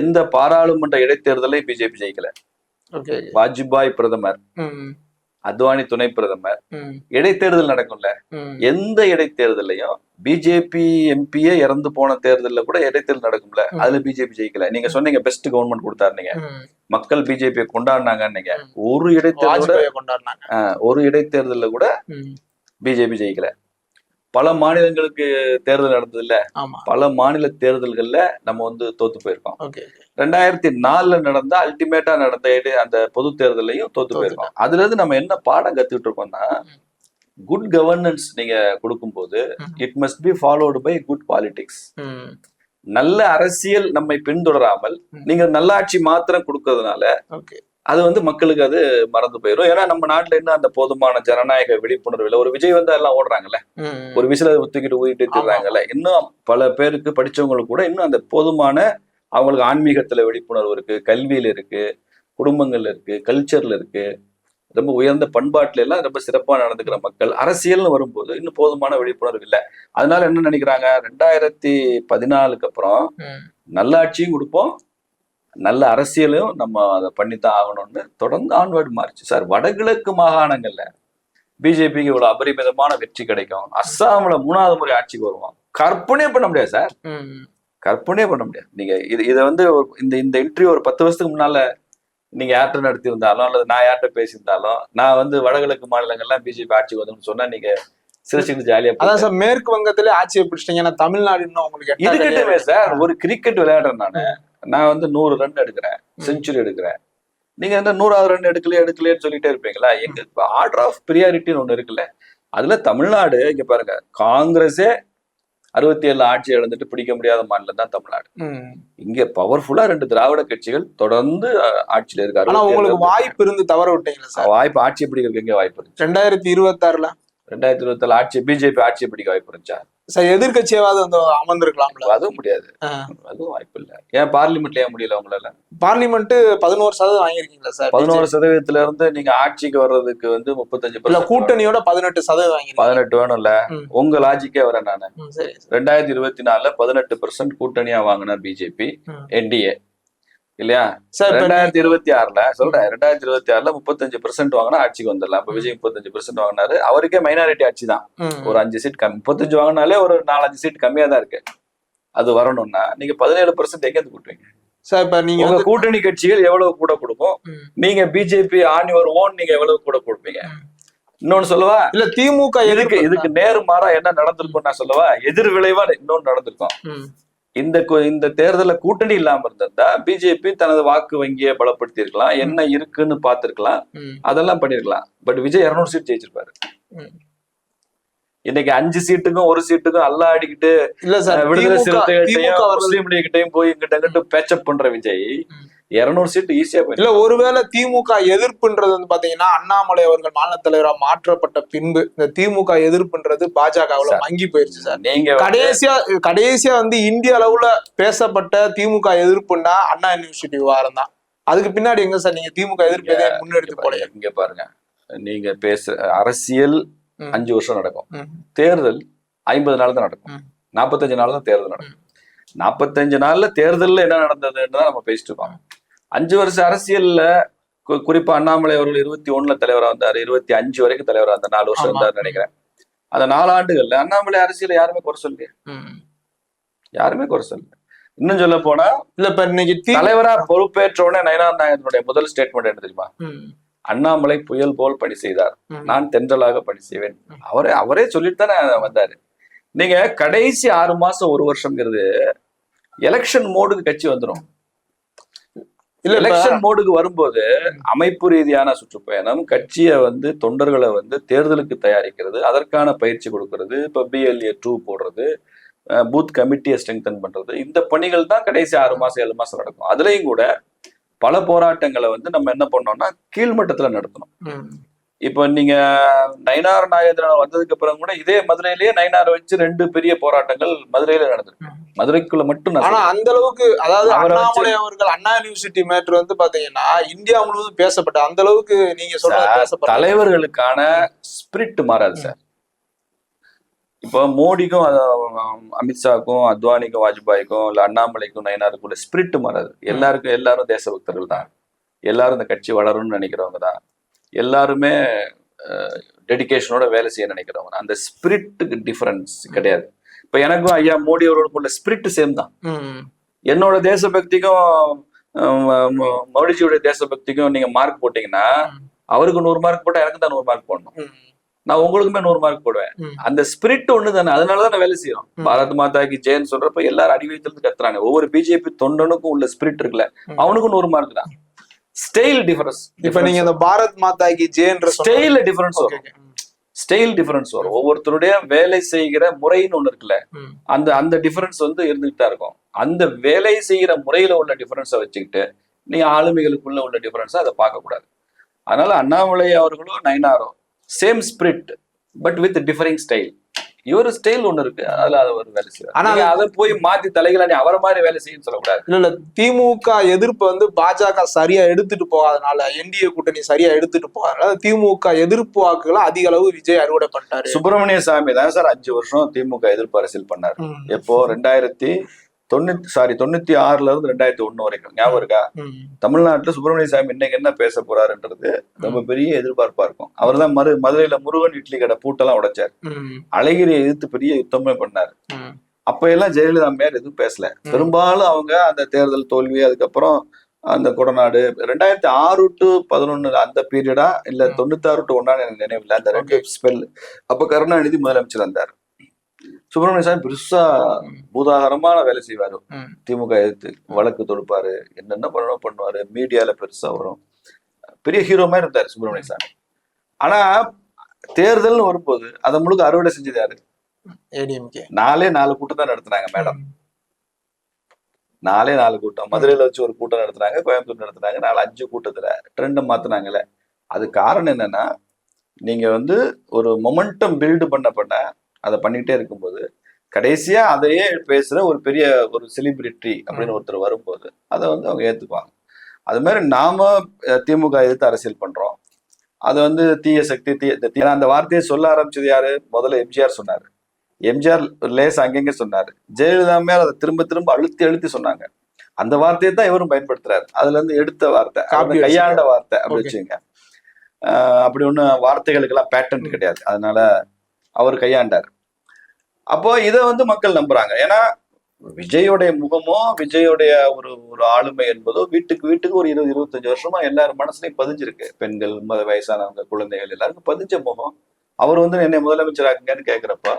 எந்த பாராளுமன்ற இடைத்தேர்தலையும் பிஜேபி ஜெயிக்கல. வாஜ்பாய் பிரதமர், அத்வானி துணை பிரதமர், இடைத்தேர்தல் நடக்கும்ல, எந்த இடைத்தேர்தலையும் பிஜேபி எம்பியே இறந்து போன தேர்தலில் கூட இடைத்தேர்தல் நடக்கும்ல, அதுல பிஜேபி ஜெயிக்கல. நீங்க சொன்னீங்க பெஸ்ட் கவர்மெண்ட் கொடுத்தாருனீங்க, மக்கள் பிஜேபியை கொண்டாடினாங்க. ஒரு இடைத்தேர்தல்ல கூட பிஜேபி ஜெயிக்கல. பல மாநிலங்களுக்கு தேர்தல் நடந்தது இல்ல, பல மாநில தேர்தல்கள்ல நம்ம வந்து தோத்து போயிருக்கோம். 2004 நடந்த அல்டிமேட்டா நடந்த அந்த பொது தேர்தலையும் தோத்து போயிருக்கோம். அதுல இருந்து நம்ம என்ன பாடம் கத்துக்கிட்டு இருக்கோம்னா, குட் கவர்னன்ஸ் நீங்க கொடுக்கும் போது it must be followed by good politics. நல்ல அரசியல் நம்மை பின்தொடராமல் நீங்க நல்லாட்சி மாத்திரம் கொடுக்கறதுனால அது வந்து மக்களுக்கு அது மறந்து போயிடும். ஏன்னா நம்ம நாட்டுல இன்னும் அந்த போதுமான ஜனநாயக விழிப்புணர்வு இல்லை. ஒரு விஜய் வந்தா எல்லாம் ஓடுறாங்கல்ல, ஒரு விசில தூக்கிட்டு ஊதிட்டு திடுறாங்கல்ல. இன்னும் பல பேருக்கு படிச்சவங்களுக்கு கூட இன்னும் அந்த போதுமான அவங்களுக்கு ஆன்மீகத்துல விழிப்புணர்வு இருக்கு, கல்வியில இருக்கு, குடும்பங்கள்ல இருக்கு, கல்ச்சர்ல இருக்கு, ரொம்ப உயர்ந்த பண்பாட்டுல எல்லாம் ரொம்ப சிறப்பா நடந்துக்கிற மக்கள். அரசியல்னு வரும்போது இன்னும் போதுமான விழிப்புணர்வு இல்லை. அதனால என்ன நினைக்கிறாங்க, 2014க்கு அப்புறம் நல்லாட்சியும் கொடுப்போம், நல்ல அரசியலும் நம்ம அதை பண்ணித்தான் ஆகணும்னு தொடர்ந்து ஆன்வர்டு மாறிச்சு. சார் வடகிழக்கு மாகாணங்கள்ல பிஜேபிக்கு இவ்வளவு அபரிமிதமான வெற்றி கிடைக்கும், அஸ்ஸாம்ல 3வது முறை ஆட்சிக்கு வருவோம், கற்பனையே பண்ண முடியாது சார், கற்பனையே பண்ண முடியாது. நீங்க இதை வந்து இந்த இன்டர்வியூ ஒரு 10 வருஷத்துக்கு முன்னால நீங்க யார்கிட்ட நடத்தியிருந்தாலும் அல்லது நான் யார்கிட்ட பேசியிருந்தாலும், நான் வந்து வடகிழக்கு மாநிலங்கள்லாம் பிஜேபி ஆட்சிக்கு வந்தோம்னு சொன்னா நீங்க சிரிச்சுட்டு ஜாலியா. அதான் சார், மேற்கு வங்கத்திலே ஆட்சியை பிடிச்சிட்டீங்க, தமிழ்நாடு இன்னும் உங்களுக்கு இதுக்கிட்டவே சார் ஒரு கிரிக்கெட் விளையாடுறேன் நான் வந்து 100 ரன் எடுக்கிறேன், செஞ்சுரி எடுக்கிறேன், நீங்க வந்து 100வது ரன் எடுக்கலையேன்னு சொல்லிட்டே இருப்பீங்களா? எங்க ஆர்டர் ஆஃப் பிரியாரிட்டின்னு ஒண்ணு இருக்குல்ல, அதுல தமிழ்நாடு இங்க பாருங்க, காங்கிரஸே 67 ஆட்சி இழந்துட்டு பிடிக்க முடியாத மாநிலம் தான் தமிழ்நாடு. இங்க பவர்ஃபுல்லா 2 திராவிட கட்சிகள் தொடர்ந்து ஆட்சியில இருக்காரு. ஆனா உங்களுக்கு வாய்ப்பு இருந்து தவற விட்டீங்களா சார்? வாய்ப்பு ஆட்சி பிடிக்கிறதுக்கு எங்க வாய்ப்பு இருக்கு? 2026ல 2024 ஆட்சி பிஜேபி ஆட்சியை பிடிக்க வாய்ப்பு இருந்துச்சா? சார் எதிர்கட்சியாவது வந்து அமர்ந்திருக்கலாம்ல? அதுவும் முடியாது, அதுவும் வாய்ப்பு இல்ல. ஏன் பார்லிமெண்ட்ல ஏன் முடியல உங்களால? Parliament 11% வாங்கிருக்கீங்களா sir? 11%ல இருந்து நீங்க ஆட்சிக்கு வர்றதுக்கு வந்து 35%, கூட்டணியோட 18% வாங்கிருக்கீங்க. 18 வேணும்ல, உங்க லாஜிக்கே வரேன் நானு. 2024ல 18% கூட்டணியா வாங்கின பிஜேபி என்டிஏ இல்லையா? 2026ல சொல்றேன், 2026ல 35% வாங்கினா ஆட்சிக்கு வந்துடலாம். இப்ப விஜய் 35% வாங்கினாரு, அவருக்கே மைனாரிட்டி ஆட்சி தான், ஒரு 5 சீட் கம்மி. 35 வாங்கினாலே ஒரு 4-5 சீட் கம்மியா தான் இருக்கு. அது வரணும்னா நீங்க 17% எங்க இருந்து கூட்டுவீங்க சார்? இப்ப நீங்க உங்க கூட்டணி கட்சிகள் எவ்வளவு கூட கொடுக்கும், நீங்க பிஜேபி ஆன் யுவர் ஓன் நீங்க எவ்வளவு கூட கொடுப்பீங்க? இன்னொன்னு சொல்லவா, இல்ல திமுக இதுக்கு நேர்மாறா என்ன நடந்திருக்கும் நான் சொல்லவா? எதிர் விளைவா இன்னொன்னு நடந்திருக்கும். இந்த தேர்தல கூட்டணி இல்லாம இருந்தா பிஜேபி தனது வாக்கு வங்கியை பலப்படுத்தி இருக்கலாம், என்ன இருக்குன்னு பாத்துருக்கலாம், அதெல்லாம் பண்ணிருக்கலாம். பட் விஜய் 200 சீட் ஜெயிச்சிருப்பாரு. இன்னைக்கு 5 சீட்டுக்கும் 1 சீட்டுக்கும் அல்லாடிக்கிட்டு விடுதலை சிறுத்தைகள்டையும் முஸ்லீம் லீக்கிட்டையும் போய் இங்கிட்ட பேச்சப் பண்ற விஜய் 200 சீட்டு ஈஸியா போய். இல்ல ஒருவேளை திமுக எதிர்ப்புன்றது வந்து பாத்தீங்கன்னா அண்ணாமலை அவர்கள் மாநில தலைவரா மாற்றப்பட்ட பின்பு இந்த திமுக எதிர்ப்புன்றது பாஜகவுல மங்கி போயிருச்சு சார். நீங்க கடைசியா வந்து இந்திய அளவுல பேசப்பட்ட திமுக எதிர்ப்புன்னா அண்ணா யூனிவர்சிட்டி விவகாரம் தான். அதுக்கு பின்னாடி எங்க சார் நீங்க திமுக எதிர்ப்பு எதையும் முன்னெடுத்து போலையா? இங்க பாருங்க, நீங்க அரசியல் 5 வருஷம் நடக்கும், தேர்தல் 50 நாள் தான் நடக்கும், 45 நாள் தான் தேர்தல் நடக்கும். 45 நாள்ல தேர்தல்ல என்ன நடந்ததுன்னு தான் நம்ம பேசிட்டு இருக்கோம். 5 வருஷம் அரசியல்ல குறிப்பா அண்ணாமலை அவர்கள் 21 தலைவரா வந்தாரு, 25 வரைக்கும் தலைவரா வந்தார், 4 வருஷம் இருந்தாருன்னு நினைக்கிறேன். அந்த 4 ஆண்டுகள்ல அண்ணாமலை அரசியல யாருமே குறை சொல்லலையே, யாருமே குறை சொல்லல. இன்னும் சொல்ல போனா இல்ல இப்ப இன்னைக்கு தலைவரா பொறுப்பேற்ற உடனே நயினார் நாயகனுடைய முதல் ஸ்டேட்மெண்ட் என்ன தெரியுமா? அண்ணாமலை புயல் போல் பணி செய்தார், நான் தென்றலாக பணி செய்வேன். அவரே சொல்லிட்டு தானே வந்தாரு. நீங்க கடைசி 6 மாசம் 1 வருஷம்ங்கிறது எலெக்ஷன் மோடுக்கு கட்சி வந்துடும். இல்ல எலெக்ஷன் மோடுக்கு வரும்போது அமைப்பு ரீதியான சுற்றுப்பயணம், கட்சியை தொண்டர்களை தேர்தலுக்கு தயாரிக்கிறது, அதற்கான பயிற்சி கொடுக்கறது, இப்ப BLA 2 போடுறது, பூத் கமிட்டியை ஸ்ட்ரெங்தன் பண்றது, இந்த பணிகள் தான் கடைசி 6 மாசம் 7 மாசம் நடக்கும். அதுலயும் கூட பல போராட்டங்களை நம்ம என்ன பண்ணோம்னா கீழ்மட்டத்துல நடத்தணும். இப்ப நீங்க நயினார் நாகேந்திரன் வந்ததுக்கு அப்புறம் கூட இதே மதுரையிலேயே நயினாரை வச்சு 2 பெரிய போராட்டங்கள் மதுரையில நடந்திருக்கு. மதுரைக்குள்ள மட்டும். ஆனா அந்த அளவுக்கு, அதாவது அண்ணாமலை அவர்கள் அண்ணா யூனிவர்சிட்டி மேட்டர் பாத்தீங்கன்னா இந்தியா முழுவதும் பேசப்பட்ட அந்த அளவுக்கு நீங்க சொல்ற தலைவர்களுக்கான ஸ்பிரிட் மாறாது சார். இப்போ மோடிக்கும் அமித்ஷாக்கும் அத்வானிக்கும் வாஜ்பாய்க்கும் இல்ல அண்ணாமலைக்கும் நயினாருக்கும் ஸ்பிரிட் மாறாது. எல்லாரும் தேசபக்தர்கள் தான், எல்லாரும் இந்த கட்சி வளரும்னு நினைக்கிறவங்க தான், எல்லாருமே டெடிகேஷனோட வேலை செய்ய நினைக்கிறவங்க. அந்த ஸ்பிரிட்டுக்கு டிஃபரன்ஸ் கிடையாது. இப்ப எனக்கும் ஐயா மோடி அவரோட ஸ்பிரிட் சேம் தான். என்னோட தேசபக்திக்கும் மோடிஜியோட தேசபக்திக்கும் நீங்க மார்க் போட்டீங்கன்னா அவருக்கு 100 மார்க் போட்டா எனக்கு தான் 100 மார்க் போடணும், நான் உங்களுக்குமே 100 மார்க் போடுவேன். அந்த ஸ்பிரிட் ஒண்ணு தானே, அதனாலதான் நான் வேலை செய்யறோம். பாரத் மாதாக்கு ஜெயன்னு சொல்றப்ப எல்லாரும் அடி வைத்து கத்துறாங்க. ஒவ்வொரு பிஜேபி தொண்டனுக்கும் உள்ள ஸ்பிரிட் இருக்குல்ல, அவனுக்கும் 100 மார்க் தான். Style difference. இப்ப நீங்க இந்த பாரத் மாதாக்கு ஜெயன்ற ஸ்டைல் டிஃபரன்ஸ் வரும், ஸ்டைல் டிஃபரன்ஸ் வரும். ஒவ்வொருத்தருடைய வேலை செய்கிற முறைன்னு ஒண்ணு இருக்குல்ல, அந்த டிஃபரன்ஸ் இருந்துகிட்டு தான் இருக்கும். அந்த வேலை செய்கிற முறையில உள்ள டிஃபரன்ஸை வச்சுக்கிட்டு நீங்க ஆளுமைகளுக்குள்ள உள்ள டிஃபரன்ஸை அதை பார்க்க கூடாது. அதனால அண்ணாமலை அவர்களோ நயினாரோ same spirit but with differing style. இவர் ஸ்டைல் ஒண்ணு இருக்கு, அதுல அவர் வேலை செய்யறாரு. ஆனா அதை போய் மாத்தி தலைகளா நீ அவரை மாதிரி வேலை செய்யன்னு சொல்லக்கூடாது. இல்ல திமுக எதிர்ப்பு பாஜக சரியா எடுத்துட்டு போகாதனால, என்டிஏ கூட்டணி சரியா எடுத்துட்டு போகாதனால திமுக எதிர்ப்பு வாக்குகளை அதிக அளவு விஜய் அறுவடை பண்ணிட்டாரு. சுப்பிரமணிய சாமி தான் சார் 5 வருஷம் திமுக எதிர்ப்பு அரசியல் பண்ணாரு. எப்போ 1996ல இருந்து 2001 வரைக்கும் ஞாபகம் இருக்கா? தமிழ்நாட்டுல சுப்பிரமணிய சாமி இன்னைக்கு என்ன பேச போறாருன்றது ரொம்ப பெரிய எதிர்பார்ப்பா இருக்கும். அவர் தான் மதுரையில முருகன் இட்லி கடை பூட்டெல்லாம் உடைச்சாரு, அழகிரியை எதிர்த்து பெரிய யுத்தமே பண்ணாரு. அப்ப எல்லாம் ஜெயலலிதா அம்மையார் எதுவும் பேசல. பெரும்பாலும் அவங்க அந்த தேர்தல் தோல்வி, அதுக்கப்புறம் அந்த கொடநாடு 2006 to 11 அந்த பீரியடா இல்ல 96 to 1 எனக்கு நினைவில்லை, அந்த 2 ஸ்பெல். அப்ப கருணாநிதி முதலமைச்சர் வந்தார். சுப்பிரமணிய சாமி பெருசா பூதாகரமான வேலை செய்வாரு, திமுக எதிர்த்து வழக்கு தொடுப்பாரு, என்னென்ன பண்ணுவாரு, மீடியால பெருசா வரும், பெரிய ஹீரோ மாதிரி இருந்தாரு சுப்பிரமணிய சாமி. ஆனா தேர்தல்னு வரும்போது அதை முழுக்க அறுவடை செஞ்சது யாரு? ஏடிஎம்கே. 4 கூட்டம் தான் நடத்துனாங்க மேடம், 4 கூட்டம். மதுரையில வச்சு ஒரு கூட்டம் நடத்துனாங்க, கோயம்புத்தூர் நடத்துனாங்க, 5 கூட்டத்துல ட்ரெண்டை மாத்தினாங்கல்ல. அது காரணம் என்னன்னா, நீங்க ஒரு மொமெண்டம் பில்டு பண்ண அதை பண்ணிக்கிட்டே இருக்கும்போது கடைசியா அதையே பேசுற ஒரு பெரிய ஒரு செலிபிரிட்டி அப்படின்னு ஒருத்தர் வரும்போது அதை அவங்க ஏத்துக்குவாங்க. அது மாதிரி நாம திமுக எதிர்த்து அரசியல் பண்றோம். அது தீய சக்தி அந்த வார்த்தையை சொல்ல ஆரம்பிச்சது யாரு? முதல்ல எம்ஜிஆர் சொன்னாரு. எம்ஜிஆர் லேஸ் அங்கங்க சொன்னாரு. ஜெயலலிதா மேல அதை திரும்ப அழுத்தி சொன்னாங்க. அந்த வார்த்தையை தான் இவரும் பயன்படுத்துறாரு. அதுல எடுத்த வார்த்தை, கையாண்ட வார்த்தை அப்படி வச்சுங்க. அப்படி ஒண்ணு வார்த்தைகளுக்கெல்லாம் பேட்டர்ன் கிடையாது, அதனால அவர் கையாண்டார். அப்போ இதை மக்கள் நம்புறாங்க. ஏன்னா விஜயோடைய முகமோ விஜயோடைய ஒரு ஆளுமை என்பதோ வீட்டுக்கு ஒரு 20-25 வருஷமா எல்லாரும் மனசுலையும் பதிஞ்சிருக்கு. பெண்கள், வயசானவங்க, குழந்தைகள் எல்லாருக்கும் பதிஞ்ச முகம். அவர் என்னை முதலமைச்சராக்குங்கன்னு கேட்கிறப்ப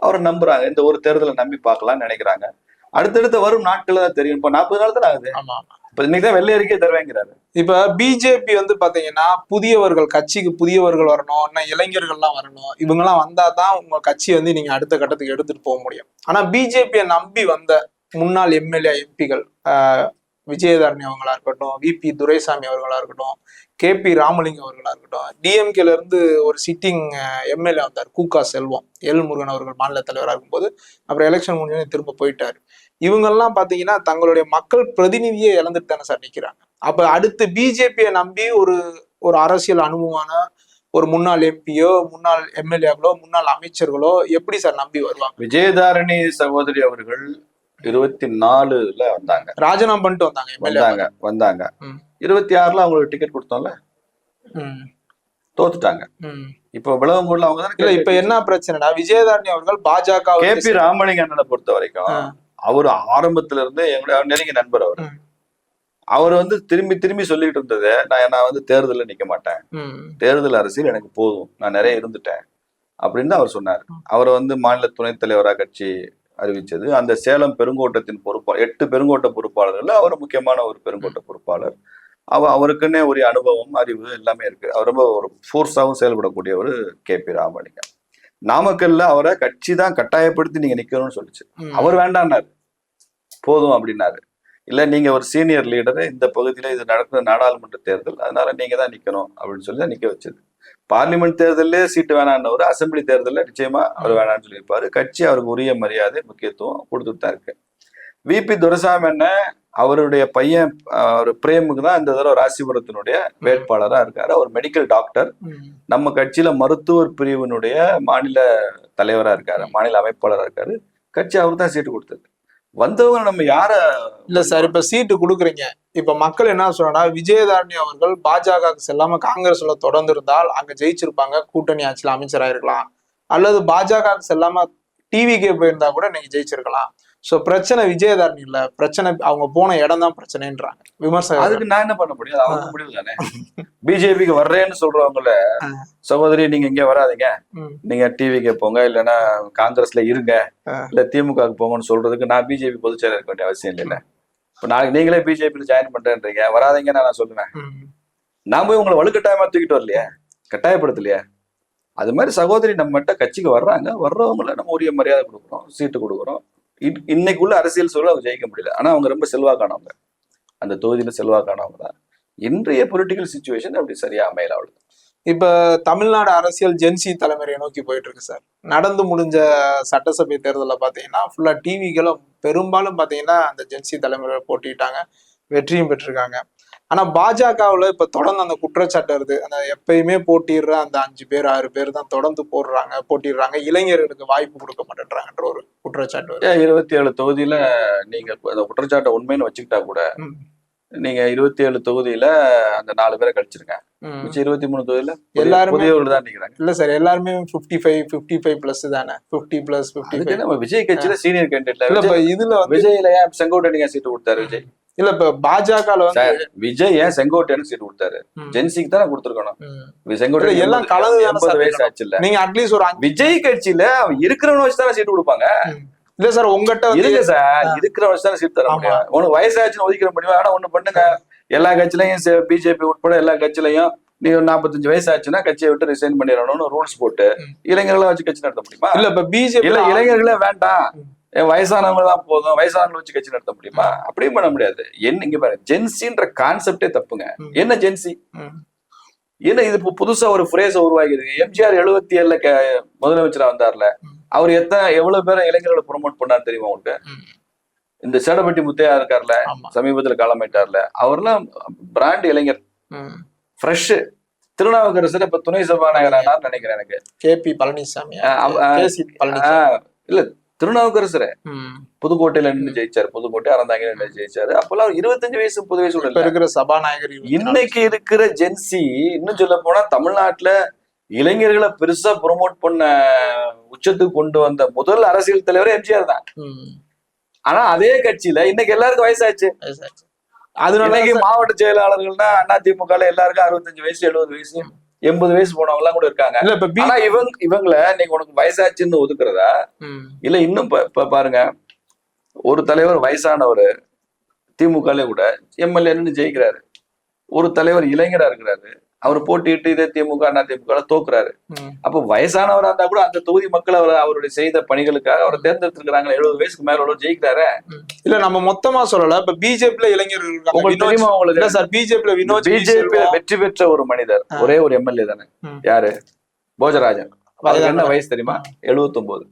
அவரை நம்புறாங்க. இந்த ஒரு தேர்தலை நம்பி பார்க்கலாம்னு நினைக்கிறாங்க. அடுத்தடுத்த வரும் நாட்கள் தான் தெரியும். இப்போ 40 நாள் தான் ஆகுது. இன்னைக்குதான் வெள்ளை அறிக்கை தருவேங்கிறாரு. இப்ப பிஜேபி பாத்தீங்கன்னா புதியவர்கள், கட்சிக்கு புதியவர்கள் வரணும், இன்னும் இளைஞர்கள்லாம் வரணும், இவங்க எல்லாம் வந்தாதான் உங்க கட்சி நீங்க அடுத்த கட்டத்துக்கு எடுத்துட்டு போக முடியும். ஆனா பிஜேபியை நம்பி வந்த முன்னாள் எம்எல்ஏ எம்பிகள், விஜயதரணி அவங்களா இருக்கட்டும், விபி துரைசாமி அவர்களா இருக்கட்டும், கேபி ராமலிங்கம் அவர்களா இருக்கட்டும், டிஎம்கேல இருந்து ஒரு சிட்டிங் எம்எல்ஏ வந்தார் கூகா செல்வம், எல் முருகன் அவர்கள் மாநில தலைவராக இருக்கும்போது, அப்புறம் எலெக்ஷன் முடிஞ்சு திரும்ப போயிட்டாரு. இவங்கெல்லாம் பாத்தீங்கன்னா தங்களுடைய மக்கள் பிரதிநிதியை இழந்துட்டு தானே சார் நிக்கிறாங்க. அப்ப அடுத்து பிஜேபியை நம்பி ஒரு ஒரு அரசியல் அனுபவமான ஒரு முன்னாள் எம்பியோ, முன்னாள் எம்எல்ஏக்களோ, முன்னாள் அமைச்சர்களோ எப்படி சார் நம்பி வருவாங்க? விஜயதாரணி சகோதரி அவர்கள் 24ல வந்தாங்க, ராஜினாமா பண்ணிட்டு வந்தாங்க. வந்தாங்க 26ல அவங்களுக்கு டிக்கெட் கொடுத்தோம்ல, தோத்துட்டாங்க. இப்ப விளவங்கூர்ல அவங்க இல்ல. இப்ப என்ன பிரச்சனைனா, விஜயதாரணி அவர்கள் பாஜக KP ராமலிங்க அண்ணனை பொறுத்த வரைக்கும் அவரு ஆரம்பத்துல இருந்து எங்களுடைய நெருங்கிய நண்பர். அவர் வந்து திரும்பி திரும்பி சொல்லிட்டு இருந்தது, நான் வந்து தேர்தலில் நிக்க மாட்டேன், தேர்தல் அரசியல் எனக்கு போதும், நான் நிறைய இருந்துட்டேன் அப்படின்னு தான் அவர் சொன்னார். அவர் வந்து மாநில துணைத் தலைவராக கட்சி அறிவிச்சது. அந்த சேலம் பெருங்கோட்டத்தின் பொறுப்பாளர், 8 பெருங்கோட்ட பொறுப்பாளர்கள் அவர் முக்கியமான ஒரு பெருங்கோட்ட பொறுப்பாளர். அவருக்குன்னே ஒரு அனுபவம், அறிவு எல்லாமே இருக்கு. அவர் ரொம்ப ஒரு ஃபோர்ஸாகவும் செயல்படக்கூடிய ஒரு KP ராமலிங்கம். நாமக்கல்ல அவரை கட்சி தான் கட்டாயப்படுத்தி நீங்க நிக்கணும்னு சொல்லிச்சு. அவர் வேண்டான்னாரு, போதும் அப்படின்னாரு. இல்ல, நீங்க ஒரு சீனியர் லீடரு, இந்த பகுதியில இது நடக்கிற நாடாளுமன்ற தேர்தல், அதனால நீங்க தான் நிக்கணும் அப்படின்னு சொல்லி தான் நிக்க வச்சது. பார்லிமெண்ட் தேர்தலே சீட்டு வேணான்னு, அசம்பிளி தேர்தலில் நிச்சயமா அவர் வேணான்னு சொல்லியிருப்பாரு. கட்சி அவருக்கு உரிய மரியாதை, முக்கியத்துவம் கொடுத்துட்டு தான் இருக்கு. VP துரைசாமி என்ன, அவருடைய பையன் ஒரு பிரேமுக்கு தான் இந்த தடவை ராசிபுரத்தினுடைய வேட்பாளரா இருக்காரு. அவர் மெடிக்கல் டாக்டர், நம்ம கட்சியில மருத்துவர் பிரிவினுடைய மாநில தலைவரா இருக்காரு, மாநில அமைப்பாளராக இருக்காரு. கட்சி அவருக்கு தான் சீட்டு கொடுத்தது. வந்தவங்க நம்ம யார இல்ல சார், இப்ப சீட்டு கொடுக்குறீங்க. இப்ப மக்கள் என்ன சொல்றா, விஜயதாரணி அவர்கள் பாஜகவுக்கு செல்லாம காங்கிரஸ்ல தொடர்ந்து இருந்தால் அங்க ஜெயிச்சிருப்பாங்க, கூட்டணி ஆட்சியில அமைச்சராயிருக்கலாம். அல்லது பாஜகவுக்கு செல்லாம டிவிக்கே போயிருந்தா கூட நீங்க ஜெயிச்சிருக்கலாம். சோ பிரச்சனை விஜயதாரணி இல்ல, பிரச்சனை அவங்க போன இடம் தான் பிரச்சனைன்றாங்க விமர்சனம். அதுக்கு நான் என்ன பண்ண முடியும்? அவங்க முடிவு தானே. பிஜேபிக்கு வர்றேன்னு சொல்றவங்கள, சகோதரி நீங்க இங்க வராதிங்க, நீங்க டிவிக்கு போங்க, இல்லைன்னா காங்கிரஸ்ல இருங்க, இல்ல திமுகவுக்கு போங்கன்னு சொல்றதுக்கு நான் பிஜேபி பொதுச் செயலர் இருக்க வேண்டிய அவசியம் இல்லைல்ல. இப்ப நாளைக்கு நீங்களே பிஜேபியில ஜாயின் பண்றேன்றீங்க, வராதிங்கன்னு நான் சொல்லுவேன். நான் போய் உங்களை வலுக்கட்டாயமா தூக்கிட்டு வரலையே, கட்டாயப்படுத்தலையே. அது மாதிரி சகோதரி நம்மகிட்ட கட்சிக்கு வர்றாங்க, வர்றவங்களை நம்ம உரிய மரியாதை கொடுக்குறோம், சீட்டு கொடுக்குறோம். இன்னைக்குள்ள அரசியல் சூழல் அவங்க ஜெயிக்க முடியல. ஆனா அவங்க ரொம்ப செல்வாக்கானவங்க, அந்த தொகுதியில செல்வாக்கானவங்க தான். இன்றைய பொலிட்டிக்கல் சிச்சுவேஷன் அப்படி சரியா அமையல. அவ்வளவு. இப்ப தமிழ்நாடு அரசியல் ஜென்சி தலைமுறையை நோக்கி போயிட்டு இருக்கு சார். நடந்து முடிஞ்ச சட்டசபை தேர்தலில் பாத்தீங்கன்னா ஃபுல்லா டிவிகளும் பெரும்பாலும் பாத்தீங்கன்னா அந்த ஜென்சி தலைமுறை போட்டிட்டாங்க, வெற்றியும் பெற்றிருக்காங்க. ஆனா பாஜகவுல இப்ப தொடர்ந்து அந்த குற்றச்சாட்டு வருது, அந்த எப்பயுமே போட்டிடுற அந்த 5 பேர் 6 பேர் தான் தொடர்ந்து போட்டிடுறாங்க, இளைஞர்களுக்கு வாய்ப்பு கொடுக்க மாட்டேன்றாங்கன்ற ஒரு குற்றச்சாட்டு. 27 தொகுதியில நீங்க அந்த குற்றச்சாட்டை உண்மைன்னு வச்சுக்கிட்டா கூட, நீங்க 27 தொகுதியில அந்த 4 பேரை கழிச்சிருங்க, 23 தொகுதியில எல்லாரும் புதியவர்கள் தான் நிக்கிறாங்க. இல்ல சார், எல்லாருமே 55 பிளஸ் தானே, 50+55. நம்ம விஜய் கட்சியில சீனியர் கேண்டிடேட்ல இதுல விஜய்ல ஏன் செங்கோட்டையனுக்கு சீட்டு கொடுத்தாரு விஜய்? இல்ல, இப்ப பாஜக விஜய் ஏன் செங்கோட்டையனுக்கு சீட்டு கொடுத்தாரு? ஜென்சிக்கு தானே கொடுத்துருக்கணும். செங்கோட்டை எல்லாம் கலந்து 80 வயசு ஆச்சு இல்ல. நீங்க அட்லீஸ்ட் ஒரு விஜய் கட்சியில இருக்கிறவன வச்சுதானே சீட்டு கொடுப்பாங்க. இல்ல சார், உங்ககிட்ட இருங்க சார், இருக்கிறவன வச்சுதானே சீட்டு தர முடியும். உனக்கு வயசாச்சுன்னு ஒதுக்கிற முடியும். ஆனா ஒண்ணு பண்ணுங்க, எல்லா கட்சியிலையும் பிஜேபி உட்பட எல்லா கட்சியிலையும் நீ 45 வயசு ஆச்சுன்னா கட்சியை விட்டு ரிசைன் பண்ணிடணும்னு ரூல்ஸ் போட்டு இளைஞர்களை வச்சு கட்சி நடத்த முடியுமா? இல்ல, இப்ப பிஜேபி இல்ல இளைஞர்களே வேண்டாம், வயசானவங்க தான் போதும், வயசானவங்களை வச்சு கட்சி நடத்த முடியுமா? அப்படியும் பண்ண முடியாது. இங்க பாருங்க, ஜென்சின்ற கான்செப்டே தப்புங்க. என்ன ஜென்சி? ஏன்னா இது புதுசா ஒரு ஃப்ரேஸ உருவாகிருக்கு. எம்ஜிஆர் 77ல முதலமைச்சரா வந்தார்ல, அவர் எவ்வளவு பேரை இளைஞர்களை ப்ரொமோட் பண்ணாரு தெரியுமா உங்களுக்கு? இந்த சேடப்பட்டி முத்தையா இருக்கார்ல, சமீபத்துல காலமாயிட்டார்ல, அவர்லாம் பிராண்ட் இளைஞர், ஃப்ரெஷ். திருநாவுக்கரசர் இப்ப துணை சபாநாயகர் நினைக்கிறேன் எனக்கு, KP பழனிசாமி. இல்ல, திருநாவுக்கரசர் புதுக்கோட்டையில நின்று ஜெயிச்சாரு, புதுக்கோட்டை அறந்தாங்க நின்று ஜெயிச்சாரு. அப்பெல்லாம் 25 வயசு 30 வயசு இருக்கிற சபாநாயகர். இன்னைக்கு இருக்கிற ஜென்சி, இன்னும் சொல்ல போனா தமிழ்நாட்டுல இளைஞர்களை பெருசா ப்ரொமோட் பண்ண உச்சத்துக்கு கொண்டு வந்த முதல் அரசியல் தலைவர் எம்ஜிஆர் தான். ஆனா அதே கட்சியில இன்னைக்கு எல்லாருக்கும் வயசாச்சு. அதனால மாவட்ட செயலாளர்கள்னா அதிமுக எல்லாருக்கும் 65 வயசு 70 வயசு 80 வயசு போனவங்க எல்லாம் கூட இருக்காங்க. ஆனா இவங்களை நீங்க உனக்கு வயசாச்சுன்னு ஒதுக்குறதா இல்ல? இன்னும் பாருங்க, ஒரு தலைவர் வயசானவர் திமுகல கூட எம்எல்ஏன்னு ஜெயிக்கிறாரு. ஒரு தலைவர் இளைஞரா இருக்கிறாரு, அவர் போட்டிட்டு இதே திமுக அதிமுக தோக்குறாரு. அப்ப வயசானவரா இருந்தா கூட அந்த தொகுதி மக்கள் அவருடைய செய்த பணிகளுக்காக அவரை தேர்ந்தெடுத்திருக்கிறாங்க. 70 வயசுக்கு மேல ஜெயிக்கிறாரு. இல்ல, நம்ம மொத்தமா சொல்லல. இப்ப பிஜேபியில இளைஞர்கள் உங்களுக்கு தெரியுமா? உங்களுக்கு சார், பிஜேபியில வெற்றி பெற்ற ஒரு மனிதர், ஒரே ஒரு எம்எல்ஏ தானே, யாரு? போஜராஜன். என்ன வயசு தெரியுமா? 79.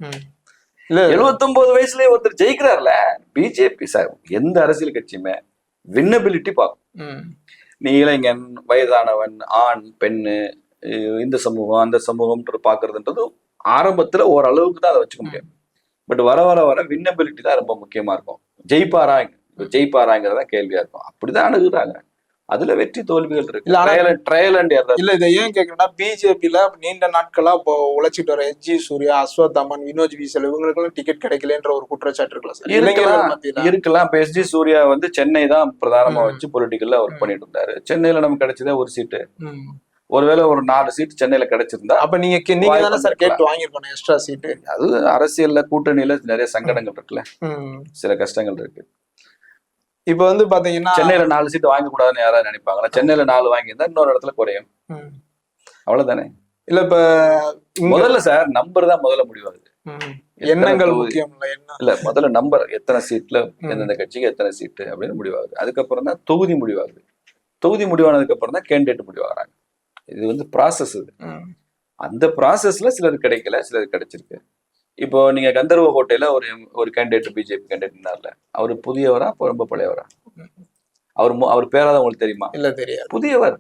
79 வயசுலயே ஒருத்தர் ஜெயிக்கிறார்ல. பிஜேபி சார், எந்த அரசியல் கட்சியுமே வின்னபிலிட்டி பார்க்கும். நீ இளைஞன், வயதானவன், ஆண், பெண்ணு, இந்த சமூகம் அந்த சமூகம்ன்ற பாக்குறதுன்றது ஆரம்பத்துல ஓரளவுக்கு தான் அதை வச்சுக்க முடியும். பட் வர வர வர வின்னபிலிட்டி தான் ரொம்ப முக்கியமா இருக்கும். ஜெயிப்பாராங்கிறதா கேள்வியா இருக்கும். அப்படிதான் அணுகுறாங்க. அதுல வெற்றி தோல்விகள் இருக்கு. Trial and error. இல்ல இதை ஏன் கேக்குறேன்னா, பிஜேபியில நீண்ட நாட்களா இப்போ உழைச்சிட்டு வர எஸ்.ஜி. சூர்யா, அஸ்வத்தாமன், வினோஜ் விசல் இவங்களுக்கு எல்லாம் டிக்கெட் கிடைக்கலன்ற ஒரு குற்றச்சாட்டு இருக்கலாம். இப்ப எஸ்.ஜி. சூர்யா வந்து சென்னை தான் பிரதானமா வச்சு பொலிட்டிக்கல்ல ஒர்க் பண்ணிட்டு இருந்தாரு. சென்னையில நமக்கு கிடைச்சதே ஒரு சீட்டு. ஒருவேளை ஒரு 4 சீட் சென்னையில கிடைச்சிருந்தா அப்ப நீங்க தானே சார் கேட்டு வாங்கிருக்கணும் எக்ஸ்ட்ரா சீட்டு. அது அரசியல்ல கூட்டணியில நிறைய சங்கடங்கள் இருக்குல்ல, சில கஷ்டங்கள் இருக்கு. இப்ப வந்து பாத்தீங்கன்னா சென்னையில 4 சீட் வாங்க கூடாதுன்னு யாராவது நினைப்பாங்களா? சென்னையில 4 வாங்கியிருந்தா இன்னொரு இடத்துல குறையும், அவ்வளவுதானே. இல்ல இப்ப முதல்ல சார் நம்பர் தான் முதல்ல முடிவாகுது. எண்ணங்கள் முக்கியம் இல்ல, முதல்ல நம்பர் எத்தனை சீட்ல எந்தெந்த கட்சிக்கு எத்தனை சீட்டு அப்படின்னு முடிவாகுது. அதுக்கப்புறம் தான் தொகுதி முடிவாகுது. தொகுதி முடிவானதுக்கு அப்புறம் தான் கேண்டிடேட் முடிவாகிறாங்க. இது வந்து ப்ராசஸ். இது அந்த ப்ராசஸ்ல சிலருக்கு கிடைக்கல, சிலருக்கு கிடைச்சிருக்கு. இப்போ நீங்க கந்தர்வ கோட்டையில ஒரு கேண்டிடேட் பிஜேபி கேண்டிடேட்னார்ல, அவரு புதியவரா ரொம்ப பழையவரா? அவர் பேராதான் உங்களுக்கு தெரியுமா? இல்ல, தெரியாது. புதியவர்.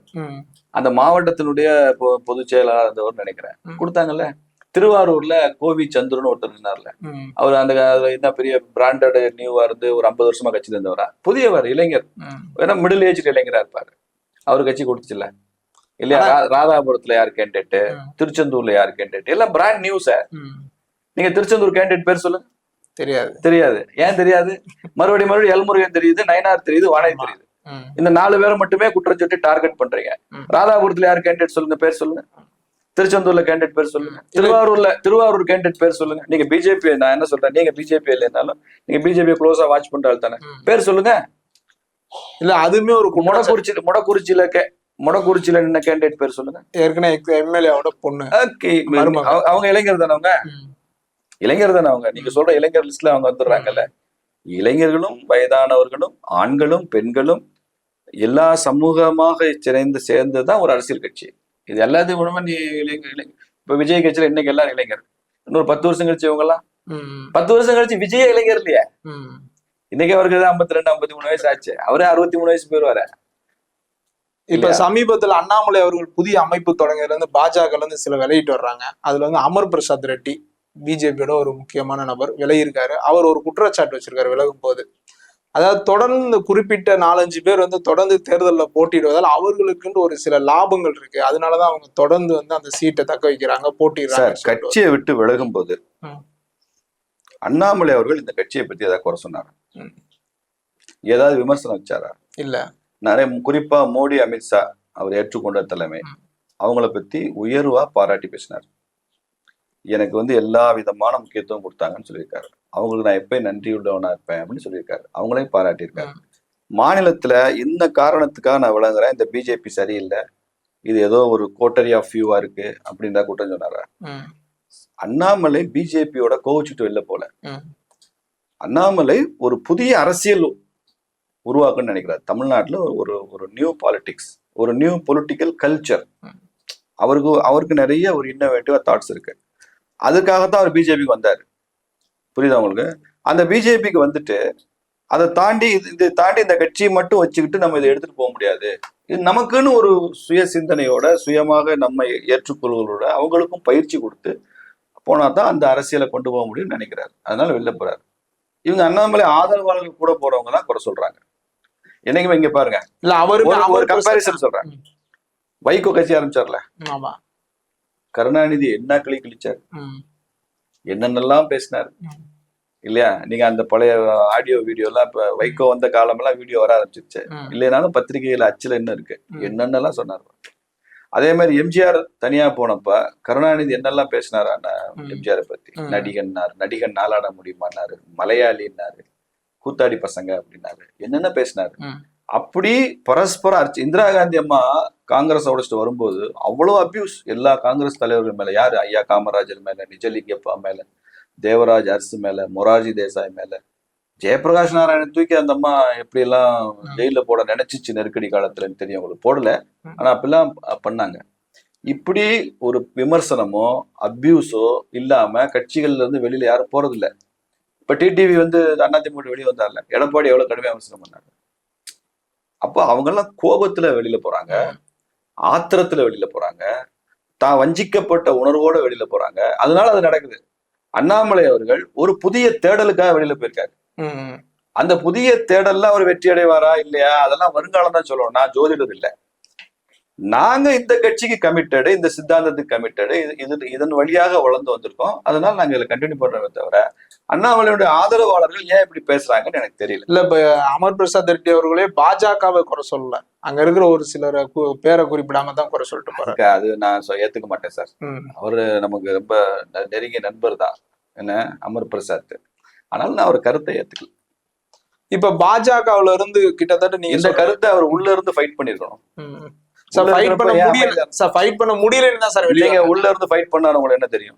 அந்த மாவட்டத்தினுடைய பொதுச் செயலாளர் இருந்தவர் நினைக்கிறேன். கொடுத்தாங்கல்ல. திருவாரூர்ல கோவி சந்துருன்னு ஒருத்தர் இருந்தார்ல, அவர் அந்த என்ன பெரிய பிராண்டட் நியூவா இருந்து ஒரு 50 வருஷமா கட்சியில இருந்தவரா? புதியவர், இளைஞர், வேணா மிடில் ஏஜ் இளைஞரா இருப்பாரு. அவரு கட்சி கொடுத்துச்சுல்ல இல்லையா? ராதாபுரத்துல யார் கேண்டிடேட், திருச்செந்தூர்ல யார் கேண்டிடேட், எல்லாம் பிராண்ட் நியூ சார். நீங்க திருச்செந்தூர் கேண்டிடேட் பேர் சொல்லுங்க. தெரியாது. ஏன் தெரியாது? மறுபடியும் எல்முருகன் தெரியுது, நயனார் தெரியுது, வானதி தெரியுது. இந்த 4 பேரை மட்டுமே குற்றம் சொல்லி டார்கெட் பண்றீங்க. ராதாபுரத்துல யார் கேண்டிடேட் சொல்லுங்க, பேர் சொல்லுங்க. திருச்செந்தூர்ல கேண்டிடேட் பேர் சொல்லுங்க. திருவாரூர் கேண்டிடேட் பேர் சொல்லுங்க. நீங்க பிஜேபி, நான் என்ன சொல்றேன், நீங்க பிஜேபி இல்லைனாலும் நீங்க பிஜேபி க்ளோஸா வாட்ச் பண்றாள் தானே, பேர் சொல்லுங்க. இல்ல அதுமே ஒரு முடக்குறிச்சியில நின்ன கேண்டிடேட் பேர் சொல்லுங்க. ஏற்கனவே எம்எல்ஏவோட பொண்ணு, அவங்க இளைஞர் தானே. இளைஞர் தானே அவங்க. நீங்க சொல்ற இளைஞர் லிஸ்ட்ல அவங்க வந்துடுறாங்கல்ல. இளைஞர்களும் வயதானவர்களும் ஆண்களும் பெண்களும் எல்லா சமூகமாக சேர்ந்துதான் ஒரு அரசியல் கட்சி. இது எல்லாத்தையும் உடனே நீ இப்ப விஜய் கட்சியில இன்னைக்கு எல்லாரும் இளைஞர். இன்னொரு 10 வருஷம் கழிச்சு இவங்க எல்லாம் 10 வருஷம் கழிச்சு விஜய் இளைஞர் இல்லையா? இன்னைக்கு அவருக்கு 52 53 வயசு ஆச்சு. அவரே 63 வயசு போயிருவாரு. இப்ப சமீபத்துல அண்ணாமலை அவர்கள் புதிய அமைப்பு தொடங்கியதுல இருந்து பாஜக இருந்து சில விலகிட்டு வர்றாங்க. அதுல வந்து அமர் பிரசாத் ரெட்டி பிஜேபியோட ஒரு முக்கியமான நபர் விலகியிருக்காரு. அவர் ஒரு குற்றச்சாட்டு வச்சிருக்காரு விலகும் போது, அதாவது தொடர்ந்து குறிப்பிட்ட 4-5 பேர் வந்து தொடர்ந்து தேர்தலில் போட்டியிடுவதால் அவர்களுக்கு ஒரு சில லாபங்கள் இருக்கு, அதனாலதான் அவங்க தொடர்ந்து வந்து அந்த சீட்டை தக்க வைக்கிறாங்க, போட்டிடுறாங்க. கட்சியை விட்டு விலகும் போது அண்ணாமலை அவர்கள் இந்த கட்சியை பத்தி ஏதாவது குறை சொன்னாரா? ஏதாவது விமர்சனம் வச்சாரா? இல்ல. நிறைய குறிப்பா மோடி, அமித்ஷா அவர் ஏற்றுக்கொண்ட தலைமை, அவங்கள பத்தி உயர்வா பாராட்டி பேசினார். எனக்கு வந்து எல்லா விதமான முக்கியத்துவம் கொடுத்தாங்கன்னு சொல்லியிருக்காரு. அவங்களுக்கு நான் எப்பயும் நன்றியுள்ளவனா இருப்பேன் அப்படின்னு சொல்லியிருக்காரு. அவங்களையும் பாராட்டியிருக்காரு. மாநிலத்துல இந்த காரணத்துக்காக நான் விளங்குறேன், இந்த பிஜேபி சரியில்லை, இது ஏதோ ஒரு கோட்டரி ஆஃப் வியூவா இருக்கு அப்படின்றா கூட்டம் சொன்னாரா? அண்ணாமலை பிஜேபியோட கோவிச்சுட்டு வெளில போல. அண்ணாமலை ஒரு புதிய அரசியல் உருவாக்குன்னு நினைக்கிறார். தமிழ்நாட்டுல ஒரு நியூ பாலிடிக்ஸ், ஒரு நியூ பொலிட்டிக்கல் கல்ச்சர். அவருக்கு நிறைய ஒரு இன்னோவேட்டிவா தாட்ஸ் இருக்கு. அதுக்காகத்தான் அவர் பிஜேபிக்கு வந்தாரு. புரியுதா உங்களுக்கு? அந்த பிஜேபிக்கு வந்துட்டு அதை தாண்டி இந்த கட்சியை மட்டும் வச்சுக்கிட்டு நம்ம இதை எடுத்துட்டு போக முடியாது. இது நமக்குன்னு ஒரு சுய சிந்தனையோட, சுயமாக நம்ம ஏற்றுக்கொள்களோட அவங்களுக்கும் பயிற்சி கொடுத்து போனா தான் அந்த அரசியலை கொண்டு போக முடியும்னு நினைக்கிறாரு. அதனால வெளில போறாரு. இவங்க அண்ணாமலை ஆதரவாளர்கள் கூட போறவங்க தான் குறை சொல்றாங்க. என்னைக்குமே இங்க பாருங்க, இல்ல ஒரு கம்பேரிசன் சொல்றேன். வைகோ கட்சி ஆரம்பிச்சார்ல, கருணாநிதி என்ன கிழிச்சார், என்னென்னலாம் பேசினார் இல்லையா? நீங்க அந்த பழைய ஆடியோ வீடியோ எல்லாம் இப்ப வைகோ வந்த காலம் எல்லாம் வீடியோ வர ஆரம்பிச்சிருச்சு. இல்லைனாலும் பத்திரிகையில அச்சுல என்ன இருக்கு, என்னென்னலாம் சொன்னார். அதே மாதிரி எம்ஜிஆர் தனியா போனப்ப கருணாநிதி என்னெல்லாம் பேசினாரா எம்ஜிஆரை பத்தி. நடிகன் நாளாட முடியுமான்னாரு, மலையாளின்னாரு, கூத்தாடி பசங்க அப்படின்னாரு, என்னென்ன பேசினாரு. அப்படி பரஸ்பர இந்திரா காந்தி அம்மா காங்கிரஸ் உடைச்சிட்டு வரும்போது அவ்வளவு அபியூஸ் எல்லா காங்கிரஸ் தலைவர்கள் மேல. யாரு? ஐயா காமராஜர் மேல, நிஜலிங்கப்பா மேல, தேவராஜ் அரசு மேல, மொரார்ஜி தேசாய் மேல, ஜெயபிரகாஷ் நாராயணன் தூக்கி அந்த அம்மா எப்படி எல்லாம் ஜெயில போட நினைச்சிச்சு நெருக்கடி காலத்துலன்னு தெரியும். அவங்களுக்கு போடல, ஆனா அப்படிலாம் பண்ணாங்க. இப்படி ஒரு விமர்சனமோ அபியூஸோ இல்லாம கட்சிகள்ல இருந்து வெளியில யாரும் போறது இல்லை. இப்ப டிடிவி வந்து அதிமுக வெளியே வந்தார்ல, எடப்பாடி எவ்வளவு கடுமையா விமர்சனம் பண்ணாரு. அப்போ அவங்க எல்லாம் கோபத்துல வெளியில போறாங்க, ஆத்திரத்துல வெளியில போறாங்க, தான் வஞ்சிக்கப்பட்ட உணர்வோட வெளியில போறாங்க. அதனால அது நடக்குது. அண்ணாமலை அவர்கள் ஒரு புதிய தேடலுக்காக வெளியில போயிருக்காரு. அந்த புதிய தேடல்ல அவர் வெற்றி அடைவாரா இல்லையா அதெல்லாம் வருங்காலம் தான் சொல்லணும். நான் ஜோதிடர் இல்லை. நாங்க இந்த கட்சிக்கு கமிட்டடு, இந்த சித்தாந்தத்துக்கு கமிட்டடு, இதன் வழியாக வளர்ந்து வந்திருக்கோம். அதனால நாங்க இதுல கண்டினியூ பண்றோமே தவிர அண்ணாமலையுடைய ஆதரவாளர்கள் ஏன் இப்படி பேசுறாங்கன்னு எனக்கு தெரியல. இல்ல இப்ப அமர் பிரசாத் ரெட்டி அவர்களே பாஜகவை குறை சொல்லல, அங்க இருக்கிற ஒரு சிலரை பேரை குறிப்பிடாம தான் குறை சொல்லிட்டு போறாங்க. அது நான் ஏத்துக்க மாட்டேன் சார். அவரு நமக்கு ரொம்ப நெருங்கிய நண்பர் தான் என்ன அமர் பிரசாத். ஆனாலும் நான் அவர் கருத்தை ஏத்துக்கல. இப்ப பாஜகவுல இருந்து கிட்டத்தட்ட நீங்க இந்த கருத்தை அவர் உள்ள இருந்து ஃபைட் பண்ணிருக்கணும். ஃபைட் பண்ண முடியல சார், ஃபைட் பண்ண முடியலன்னு தான் சார் நீங்க உள்ள இருந்து ஃபைட் பண்ணாரு உங்களுக்கு என்ன தெரியும்?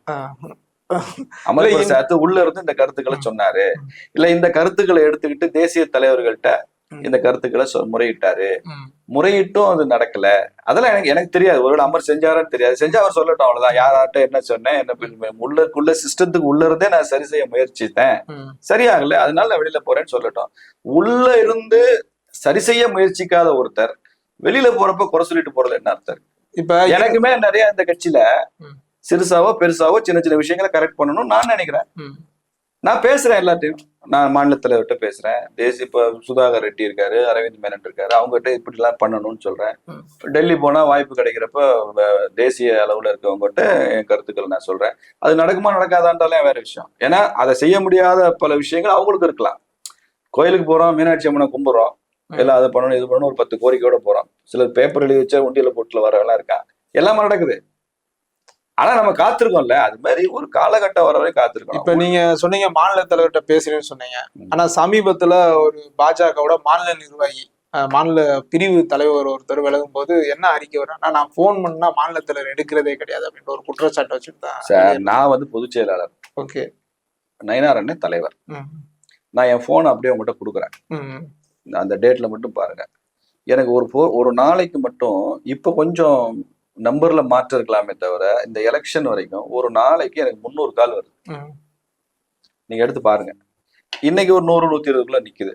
அமர் பிரசாத் உள்ள இருந்து இந்த கருத்துக்களை சொன்னாரு. இல்ல இந்த கருத்துக்களை எடுத்துக்கிட்டு தேசிய தலைவர்கள்ட்ட இந்த கருத்துக்களை முறையிட்டாரு. முறையிட்டும் அது நடக்கல. அதெல்லாம் எனக்கு தெரியாது. ஒருவேளை அமர் செஞ்சாரான்னு தெரியாது. செஞ்சா அவர் சொல்லட்டும், அவ்வளவுதான். யார்கிட்ட என்ன சொன்னேன், என்ன உள்ள சிஸ்டத்துக்கு உள்ள இருந்தே நான் சரி செய்ய முயற்சித்தேன், சரியாகல, அதனால நான் வெளியில போறேன்னு சொல்லட்டும். உள்ள இருந்து சரி செய்ய முயற்சிக்காத ஒருத்தர் வெளியில போறப்ப குறை சொல்லிட்டு போறது என்ன அர்த்தம்? இப்ப எனக்குமே நிறைய இந்த கட்சியில சிறுசாவோ பெருசாவோ சின்ன சின்ன விஷயங்களை கரெக்ட் பண்ணணும்னு நான் நினைக்கிறேன். நான் பேசுறேன் எல்லாத்தையும். நான் மாநில தலைவர்கிட்ட பேசுறேன். இப்ப சுதாகர் ரெட்டி இருக்காரு, அரவிந்த் மேனன் இருக்காரு, அவங்ககிட்ட இப்படி எல்லாம் பண்ணணும்னு சொல்றேன். டெல்லி போனா வாய்ப்பு கிடைக்கிறப்ப தேசிய அளவுல இருக்கவங்ககிட்ட என் கருத்துக்கள் நான் சொல்றேன். அது நடக்குமா நடக்காதான்றாலும் வேற விஷயம். ஏன்னா அதை செய்ய முடியாத பல விஷயங்கள் அவங்களுக்கு இருக்கலாம். கோயிலுக்கு போறோம், மீனாட்சி அம்மனை கும்பிடுறோம், எல்லாம் அதை பண்ணணும் இது பண்ணணும், ஒரு 10 கோரிக்கையோட போறோம். சிலர் பேப்பர் எழுதி வச்சா உண்டியல போட்டுல வரவெல்லாம் இருக்கா. எல்லாமே நடக்குது. ஆனா நம்ம காத்திருக்கோம்ல, அது மாதிரி ஒரு காலகட்டம் வர வரைக்கும் காத்திருக்கோம். இப்ப நீங்க சொன்னீங்க மாநில தலைவர்கிட்ட பேசுறேன்னு சொன்னீங்க. ஆனா சமீபத்துல ஒரு பாஜகவோட மாநில நிர்வாகி, மாநில பிரிவு தலைவர் ஒருத்தர் விலகும் போது என்ன அறிக்கை வர்றா, நான் போன் பண்ணா மாநில தலைவர் எடுக்கிறதே கிடையாது அப்படின்ற ஒரு குற்றச்சாட்டு வச்சுருந்தேன் சார். நான் வந்து பொதுச் செயலாளர். ஓகே. நயினார் அண்ணன் தலைவர். நான் என் போன் அப்படியே உங்ககிட்ட கொடுக்குறேன். அந்த டேட்ல மட்டும் பாருங்க. எனக்கு ஒரு நாளைக்கு மட்டும் இப்ப கொஞ்சம் நம்பர்ல மாற்றம் இருக்கலாமே தவிர இந்த எலெக்ஷன் வரைக்கும் ஒரு நாளைக்கு எனக்கு 300 கால் வருது. நீங்க எடுத்து பாருங்க. இன்னைக்கு ஒரு 100-120 நிக்குது.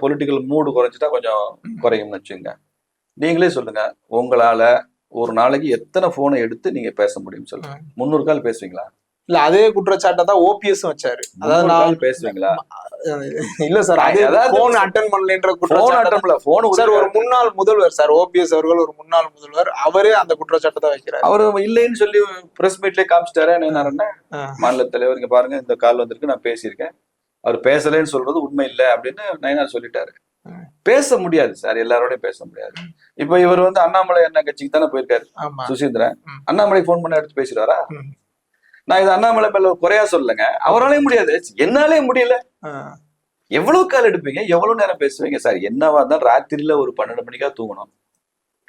பொலிட்டிக்கல் மூடு குறைஞ்சிட்டா கொஞ்சம் குறையும்னு வச்சுங்க. நீங்களே சொல்லுங்க, உங்களால ஒரு நாளைக்கு எத்தனை போனை எடுத்து நீங்க பேச முடியும் சொல்லுங்க. 300 கால் பேசுவீங்களா? இல்ல அதே குற்றச்சாட்டை தான் ஓபிஎஸ் வச்சாரு. அதாவது நான் பேசுவீங்களா? இல்ல சார், அதே போன் அட்டெண்ட் பண்ணலன்ற குற்றச்சாட்டு சார். ஒரு முன்னாள் முதல்வர் சார், ஓபிஎஸ் அவர்கள் ஒரு முன்னாள் முதல்வர், அவரே அந்த குற்றச்சாட்டை தான் வைக்கிறார். அவரு இல்லைன்னு சொல்லி பிரஸ் மீட்லயே காமிச்சிட்டாரு. என்ன மாநில தலைவர் இங்க பாருங்க, இந்த கால் வந்திருக்கு, நான் பேசியிருக்கேன், அவர் பேசலன்னு சொல்றது உண்மை இல்லை அப்படின்னு நயினார் சொல்லிட்டாரு. பேச முடியாது சார், எல்லாரோடையும் பேச முடியாது. இப்ப இவர் வந்து அண்ணாமலை அண்ணா கட்சிக்கு தானே போயிருக்காரு சுசீந்திரன். அண்ணாமலை போன் பண்ண எடுத்து பேசுறாரா? நான் இது அண்ணாமலை மேல குறையா சொல்லலைங்க, அவராலையும் முடியாது, என்னாலே முடியல. எவ்வளவு கால் எடுப்பீங்க, எவ்வளவு நேரம் பேசுவீங்க சார்? என்னவா இருந்தாலும் ராத்திரியில ஒரு 12 மணிக்கா தூங்கணும்,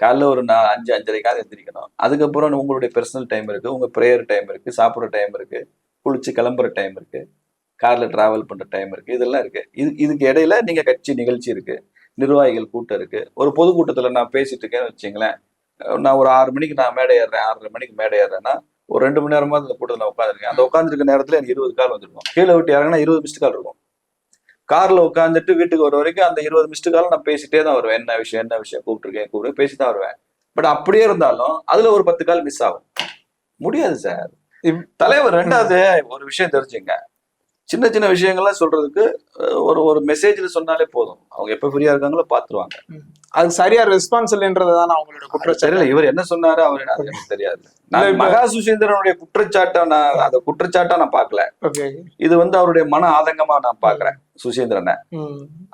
காலைல ஒரு 5-5:30 எந்திரிக்கணும். அதுக்கப்புறம் உங்களுடைய பர்சனல் டைம் இருக்கு, உங்க ப்ரேயர் டைம் இருக்கு, சாப்பிட்ற டைம் இருக்கு, குளிச்சு கிளம்புற டைம் இருக்கு, கார்ல டிராவல் பண்ற டைம் இருக்கு, இதெல்லாம் இருக்கு. இதுக்கு இடையில நீங்க கட்சி நிகழ்ச்சி இருக்கு, நிர்வாகிகள் கூட்டம் இருக்கு. ஒரு பொதுக்கூட்டத்துல நான் பேசிட்டு இருக்கேன்னு வச்சுங்களேன், நான் ஒரு 6 மணிக்கு நான் மேடை ஏறுறேன், 6:30 மணிக்கு மேடை ஏறுறேன்னா ஒரு 2 மணி நேரமா அந்த கூட்டத்தில் உட்காந்துருக்கேன். அந்த உட்காந்துருக்க நேரத்துல எனக்கு 20 கால் வந்துருக்கும். கீழே விட்டு இறங்கினா 20 மிஸ்டு கால் இருக்கும். கார்ல உட்காந்துட்டு வீட்டுக்கு வர வரைக்கும் அந்த 20 மிஸ்டு கால் நான் பேசிட்டே தான் வருவேன். என்ன விஷயம் கூப்பிட்டுருக்கேன் பேசி தான் வருவேன். பட் அப்படியே இருந்தாலும் அதுல ஒரு 10 கால் மிஸ் ஆகும். முடியாது சார். தலைவர் ரெண்டாவது ஒரு விஷயம் தெரிஞ்சுங்க, சின்ன சின்ன விஷயங்கள்லாம் சொல்றதுக்கு ஒரு மெசேஜ்ல சொன்னாலே போதும். அவங்க எப்ப ஃப்ரீயா இருக்காங்களோ பாத்துருவாங்க. அது சரியா ரெஸ்பான்ஸ் இல்லைன்றதுதான் அவங்களோட குற்றச்சாட்டு. இவர் என்ன சொன்னாரு அவரு எனக்கு தெரியாது. நான் மகா சுசீந்திரனுடைய குற்றச்சாட்டை அந்த குற்றச்சாட்டா நான் பாக்கல. இது வந்து அவருடைய மன ஆதங்கமா நான் பாக்குறேன் சுசீந்திரனை.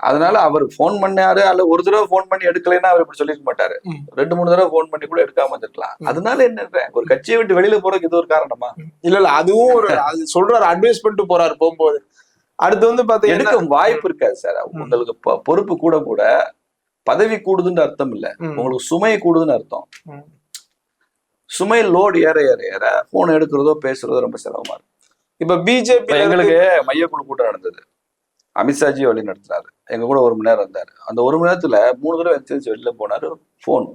அதனால அவர் போன் பண்ணாரு, அல்ல ஒரு தடவை போன் பண்ணி எடுக்கலைன்னா அவர் இப்படி சொல்லிருக்க மாட்டாரு. 2-3 தடவை போன் பண்ணி கூட எடுக்காம வந்துருக்கலாம். அதனால என்ன, ஒரு கட்சியை விட்டு வெளியில போறதுக்கு இது ஒரு காரணமா? இல்ல அதுவும் ஒரு சொல்றாரு, அட்வைஸ் பண்ணிட்டு போறாரு போகும்போது. அடுத்து வந்து பாத்தீங்கன்னா எடுக்க வாய்ப்பு இருக்காது சார். உங்களுக்கு பொறுப்பு கூட பதவி கூடுதுன்னு அர்த்தம் இல்ல, உங்களுக்கு சுமை கூடுதுன்னு அர்த்தம். சுமை லோடு ஏற ஏற ஏற போன் எடுக்கிறதோ பேசுறதோ ரொம்ப சிரமமா இருக்கு. இப்ப பிஜேபி எங்களுக்கு மையக்குழு கூட்டம் நடந்தது. அமித்ஷாஜி வழி நடத்துறாரு, எங்க கூட 1 மணி நேரம் இருந்தாரு. அந்த 1 மணி நேரத்துல 3 தடவை எந்திரிச்சு வெளியில போனாரு. போன்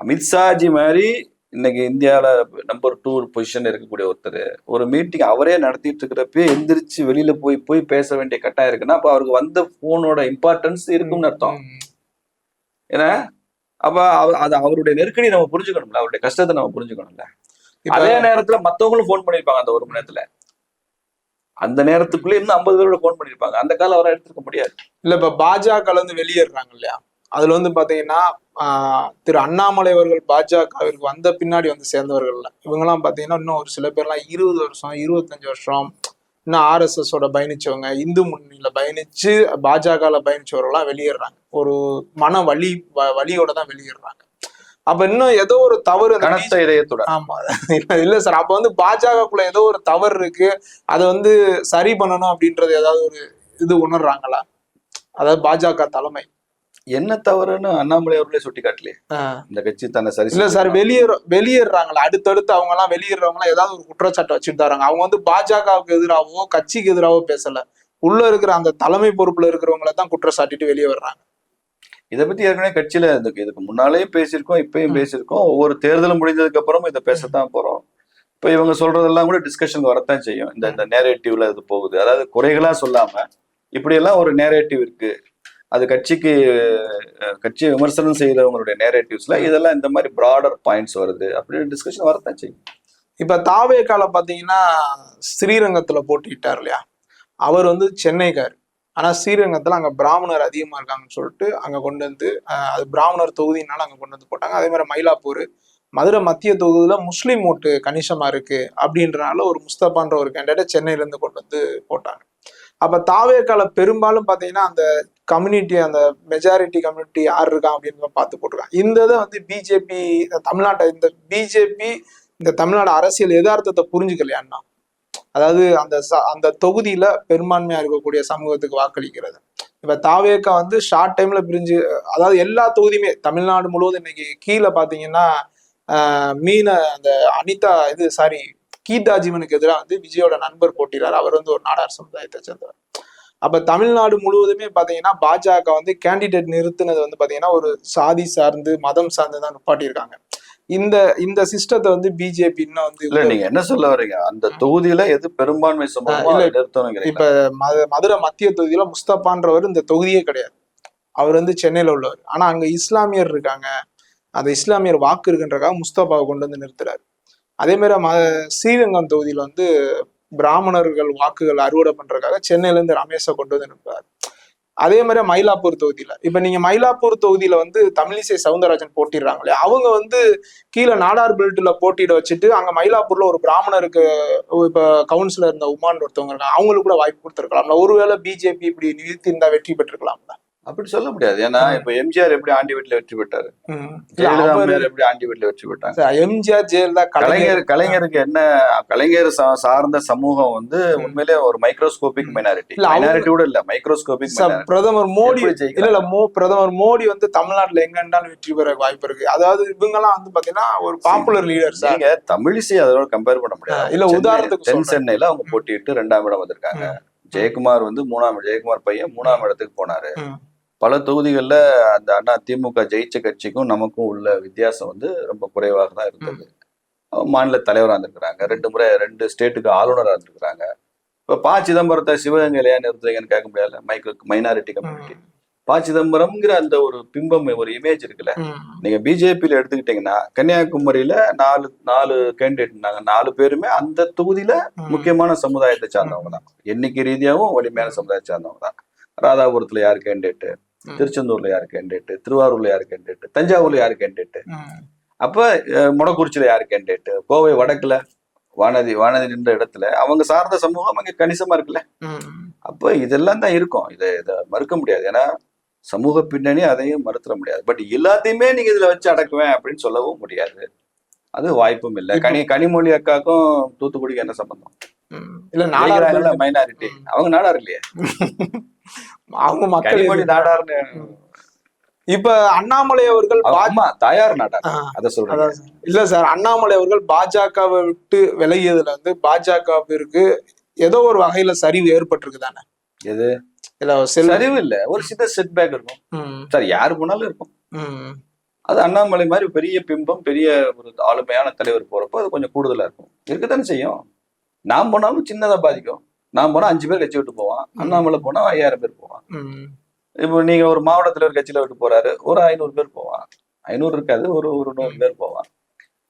அமித்ஷாஜி மாதிரி இன்னைக்கு இந்தியாவில நம்பர் 2 பொசிஷன் இருக்கக்கூடிய ஒருத்தர் ஒரு மீட்டிங் அவரே நடத்திட்டு இருக்கிறப்ப எந்திரிச்சு வெளியில போய் பேச வேண்டிய கட்டாயம் இருக்குன்னா அப்ப அவருக்கு வந்த போனோட இம்பார்ட்டன்ஸ் இருக்கும்னு அர்த்தம். ஏன்னா அப்ப அது அவருடைய நெருக்கடி நம்ம புரிஞ்சுக்கணும்ல, அவருடைய கஷ்டத்தை நம்ம புரிஞ்சுக்கணும்ல. அதே நேரத்துல மத்தவங்களும் போன் பண்ணிருப்பாங்க அந்த 1 மணி நேரத்துல. அந்த நேரத்துக்குள்ள இன்னும் 50 பேரோட போன் பண்ணிருப்பாங்க. அந்த காலம் அவரை எடுத்துக்க முடியாது. இல்ல இப்ப பாஜக இருந்து வெளியேறாங்க இல்லையா, அதுல வந்து பாத்தீங்கன்னா திரு அண்ணாமலை அவர்கள் பாஜகவிற்கு வந்த பின்னாடி வந்து சேர்ந்தவர்கள்ல இவங்க எல்லாம் பாத்தீங்கன்னா இன்னும் ஒரு சில பேர்லாம் 20 வருஷம் 25 வருஷம் இன்னும் RSS ஓட பயணிச்சவங்க, இந்து முன்னணியில பயணிச்சு பாஜகல பயணிச்சவர்கள்லாம் வெளியேறாங்க. ஒரு மன வலியோட தான் வெளியேறாங்க. அப்ப இன்னும் ஏதோ ஒரு தவறு கனத்த இதயத்தோட. ஆமா இல்ல சார், அப்ப வந்து பாஜகக்குள்ள ஏதோ ஒரு தவறு இருக்கு, அதை வந்து சரி பண்ணணும் அப்படின்றது ஏதாவது ஒரு இது உணர்றாங்களா, அதாவது பாஜக தலைமை என்ன தவறுன்னு அண்ணாமலை அவர்களே சுட்டி காட்டலையே இந்த கட்சி தன்னை சரி இல்ல சார். வெளியேறாங்களா அடுத்தடுத்து அவங்க எல்லாம் வெளியேறவங்க எல்லாம் ஏதாவது ஒரு குற்றச்சாட்டை வச்சுட்டு தராங்க. அவங்க வந்து பாஜகவுக்கு எதிராகவோ கட்சிக்கு எதிராகவோ பேசல, உள்ள இருக்கிற அந்த தலைமை பொறுப்புல இருக்கிறவங்கள தான் குற்றச்சாட்டிட்டு வெளியே வர்றாங்க. இதை பத்தி ஏற்கனவே கட்சியில இதுக்கு முன்னாலேயும் பேசியிருக்கோம், இப்பயும் பேசியிருக்கோம். ஒவ்வொரு தேர்தலும் முடிஞ்சதுக்கு அப்புறமும் இதை பேசத்தான் போறோம். இப்ப இவங்க சொல்றதெல்லாம் கூட டிஸ்கஷனுக்கு வரத்தான் செய்யும். இந்த நேரேட்டிவ்ல இது போகுது, அதாவது குறைகளா சொல்லாம இப்படி எல்லாம் ஒரு நேரேட்டிவ் இருக்கு, அது கட்சியை விமர்சனம் செய்யறவங்களுடைய நேரேட்டிவ்ஸ்ல இதெல்லாம் இந்த மாதிரி ப்ராடர் பாயிண்ட்ஸ் வருது அப்படின்னு டிஸ்கஷன் வரத்தான் செய்யும். இப்ப தாவேக்கால பாத்தீங்கன்னா ஸ்ரீரங்கத்துல போட்டிட்டார் இல்லையா, அவர் வந்து சென்னைக்கார், ஆனா ஸ்ரீரங்கத்துல அங்க பிராமணர் அதிகமா இருக்காங்கன்னு சொல்லிட்டு அங்க கொண்டு வந்து அது பிராமணர் தொகுதினால அங்க கொண்டு வந்து போட்டாங்க. அதே மாதிரி மயிலாப்பூர் மதுரை மத்திய தொகுதியில முஸ்லீம் ஓட்டு கணிசமா இருக்கு அப்படின்றனால ஒரு முஸ்தபான்ற ஒரு கேண்டிடேட் சென்னையில இருந்து கொண்டு வந்து போட்டாங்க. அப்ப தாவேக்கால பெரும்பாலும் பாத்தீங்கன்னா அந்த கம்யூனிட்டி, அந்த மெஜாரிட்டி கம்யூனிட்டி யார் இருக்கா அப்படின்னு பார்த்து போட்டிருக்காங்க. இந்த இதை வந்து பிஜேபி தமிழ்நாட்டை இந்த தமிழ்நாடு அரசியல் யதார்த்தத்தை புரிஞ்சுக்கலையான்னா, அதாவது அந்த தொகுதியில பெரும்பான்மையா இருக்கக்கூடிய சமூகத்துக்கு வாக்களிக்கிறது. இப்ப தாவேக்கா வந்து ஷார்ட் டைம்ல பிரிஞ்சு, அதாவது எல்லா தொகுதியுமே தமிழ்நாடு முழுவதும் இன்னைக்கு கீழே பாத்தீங்கன்னா கீதா ஜீவனுக்கு எதிராக வந்து விஜயோட நண்பர் போட்டிறாரு. அவர் வந்து ஒரு நாடார் சமுதாயத்தை சேர்ந்தவர். அப்ப தமிழ்நாடு முழுவதுமே பாத்தீங்கன்னா பாஜக வந்து கேண்டிடேட் நிறுத்தினது வந்து பாத்தீங்கன்னா ஒரு சாதி சார்ந்து மதம் சார்ந்து தான் நிப்பாட்டியிருக்காங்க. இந்த சிஸ்டத்தை வந்து பிஜேபி இன்னும் வந்து இல்ல, நீங்க என்ன சொல்ல வரீங்க, அந்த தொகுதியில எது பெரும்பான்மை இப்ப மதுரை மத்திய தொகுதியில முஸ்தபான்றவர் இந்த தொகுதியே கிடையாது, அவர் வந்து சென்னையில உள்ளவர். ஆனா அங்க இஸ்லாமியர் இருக்காங்க, அந்த இஸ்லாமியர் வாக்கு இருக்குன்றக்காக முஸ்தபாவை கொண்டு வந்து நிறுத்துறாரு. அதே மாதிரி ஸ்ரீரங்கம் தொகுதியில வந்து பிராமணர்கள் வாக்குகள் அறுவடை பண்றதுக்காக சென்னையில இருந்து ரமேஷை கொண்டு வந்து நிற்பாரு. அதே மாதிரி மயிலாப்பூர் தொகுதியில இப்ப நீங்க மயிலாப்பூர் தொகுதியில வந்து தமிழிசை சவுந்தரராஜன் போட்டிடுறாங்களே, அவங்க வந்து கீழே நாடார் பெல்ட்ல போட்டியிட வச்சுட்டு அங்க மயிலாப்பூர்ல ஒரு பிராமணருக்கு இப்ப கவுன்சிலர் இருந்த உமான் ஒருத்தவங்க இருக்காங்க, அவங்களுக்கு கூட வாய்ப்பு கொடுத்துருக்கலாம்ல. ஒருவேளை பிஜேபி இப்படி நிறுத்தி இருந்தா வெற்றி பெற்றிருக்கலாம்ல. அப்படி சொல்ல முடியாது. ஏன்னா இப்ப எம்ஜிஆர் எப்படி ஆண்டி வீட்டுல வெற்றி பெற்றாரு, ஜெயலலிதா எப்படி ஆண்டி வீட்டுல வெற்றி பெற்றாங்க. எம்ஜிஆர் ஜெயலலிதா கலைஞருக்கு என்ன, கலைஞர் சார்ந்த சமூகம் வந்து உண்மையிலே ஒரு மைக்ரோஸ்கோபிக் மைனாரிட்டி கூட இல்ல, மைக்ரோஸ்கோபிக். பிரதமர் மோடி பிரதமர் மோடி வந்து தமிழ்நாட்டுல எங்க இருந்தாலும் வெற்றி பெற வாய்ப்பு இருக்கு. அதாவது இவங்க எல்லாம் வந்து பாத்தீங்கன்னா ஒரு பாப்புலர் லீடர். நீங்க தமிழிசை அதோட கம்பேர் பண்ண முடியாது. இல்ல உதாரணத்துக்கு சென்னையில அவங்க போட்டிட்டு 2ஆம் இடம் வந்திருக்காங்க. ஜெயக்குமார் வந்து 3ஆம் ஜெயக்குமார் பையன் 3ஆம் இடத்துக்கு போனாரு. பல தொகுதிகளில் அந்த திமுக ஜெயிச்ச கட்சிக்கும் நமக்கும் உள்ள வித்தியாசம் வந்து ரொம்ப குறைவாக தான் இருந்தது. மாநில தலைவராக இருந்திருக்கிறாங்க, 2 முறை 2 ஸ்டேட்டுக்கு ஆளுநராக இருந்திருக்கிறாங்க. இப்போ சிதம்பரத்தை சிவகங்கையில ஏன் நிறுத்துறீங்கன்னு கேட்க முடியாது. மைனாரிட்டி கம்யூனிட்டி சிதம்பரம்ங்கிற அந்த ஒரு பிம்பம், ஒரு இமேஜ் இருக்குல்ல. நீங்க பிஜேபியில எடுத்துக்கிட்டீங்கன்னா கன்னியாகுமரியில 4 கேண்டிடேட் இருந்தாங்க. 4 பேருமே அந்த தொகுதியில முக்கியமான சமுதாயத்தை சார்ந்தவங்க தான், எண்ணிக்கை ரீதியாகவும் வலிமையான சமுதாயத்தை சார்ந்தவங்க தான். ராதாபுரத்துல யார் கேண்டிடேட், திருச்செந்தூர்ல யாரு கேண்டிடேட், திருவாரூர்ல யாரு கேண்டிடேட், தஞ்சாவூர்ல யாரு கேண்டிடேட், அப்ப மொடக்குறிச்சியில யாரு கேண்டிடேட், கோவை வடக்குல வானதி நின்ற இடத்துல அவங்க சார்ந்த சமூகம் அங்க கணிசமா இருக்குல்ல. அப்ப இதெல்லாம் தான் இருக்கும், இதை மறுக்க முடியாது. ஏன்னா சமூக பின்னணி அதையும் மறுத்துட முடியாது. பட் எல்லாத்தையுமே நீங்க இதுல வச்சு அடக்குவேன் அப்படின்னு சொல்லவும் முடியாது, அது வாய்ப்பும் இல்லை. கனிமொழி அக்காக்கும் தூத்துக்குடிக்கு என்ன சம்பந்தம்? இல்ல மைனாரிட்டி, அவங்க நாடார் இல்லையா, அவங்க மக்கள் நாடார்னு. இப்ப அண்ணாமலை அவர்கள் தாயார் நாடார், அத சொல்றாங்க. இல்ல சார், அண்ணாமலை அவர்கள் பாஜகவை விட்டு விலகியதுல வந்து பாஜகவிற்கு ஏதோ ஒரு வகையில சரிவு ஏற்பட்டிருக்கு தானே? எது சரிவு இல்ல, ஒரு சின்ன செட்பேக் இருக்கும் சார், யாரு போனாலும் இருக்கும். அது அண்ணாமலை மாதிரி பெரிய பிம்பம், பெரிய ஒரு ஆளுமையான தலைவர் போறப்போ அது கொஞ்சம் கூடுதலா இருக்கும், இருக்கத்தானே செய்யும். நான் போனாலும் சின்னதா பாதிக்கும். நான் போனா 5 பேர் கட்சி விட்டு போவான், அண்ணாமலை போனா 5000 பேர் போவான். இப்போ நீங்க ஒரு மாவட்டத்துல ஒரு கட்சியில விட்டு போறாரு, ஒரு 500 பேர் போவான். 500 இருக்காது, ஒரு 100 பேர் போவான்.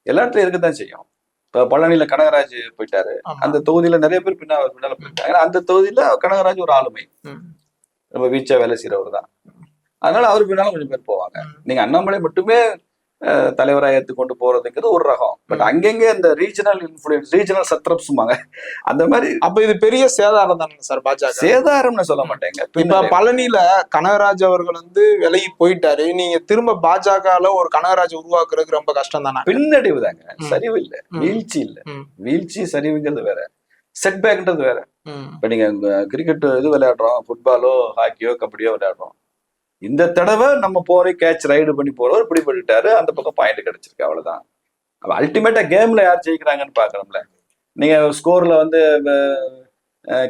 எல்லா இடத்துலயும் இருக்கத்தான் செய்யும். இப்ப பழனியில கனகராஜ் போயிட்டாரு, அந்த தொகுதியில நிறைய பேர் பின்னால போயிட்டாங்க. ஏன்னா அந்த தொகுதியில கனகராஜ் ஒரு ஆளுமை, ரொம்ப வீச்சா வேலை செய்யறவர் தான். அதனால அவரு பின்னாலும் கொஞ்சம் பேர் போவாங்க. நீங்க அண்ணாமலை மட்டுமே தலைவராக ஏற்றுக்கொண்டு போறதுங்கிறது ஒரு ரகம். பட் அங்கங்க இந்த ரீஜனல் இன்ஃபுளுன்ஸ், ரீஜனல் சத்ரப்ஸ்மாங்க, அந்த மாதிரி. அப்ப இது பெரிய சேதாரம் தானே சார் பாஜக? சேதாரம்னு சொல்ல மாட்டேங்க. இப்ப பழனியில கனகராஜ் அவர்கள் விலகி போயிட்டாரு, நீங்க திரும்ப பாஜகல ஒரு கனகராஜ் உருவாக்குறதுக்கு ரொம்ப கஷ்டம் தானே? பின்னடைவு தாங்க, சரிவு இல்ல, வீழ்ச்சி இல்ல. வீழ்ச்சி சரிவுங்கிறது வேற, செட்பேக்ன்றது வேற. இப்ப நீங்க கிரிக்கெட் இது விளையாடுறோம், ஃபுட்பாலோ ஹாக்கியோ கபடியோ விளையாடுறோம். இந்த தடவை நம்ம போற கேட்ச் ரைடு பண்ணி போறவர் பிடிபட்டுட்டாரு, அந்த பக்கம் பாயிண்ட் கிடைச்சிருக்கு, அவ்வளவுதான். அல்டிமேட்டா கேம்ல யார் ஜெயிக்கிறாங்கன்னு பாக்கணும்ல. நீங்க ஸ்கோர்ல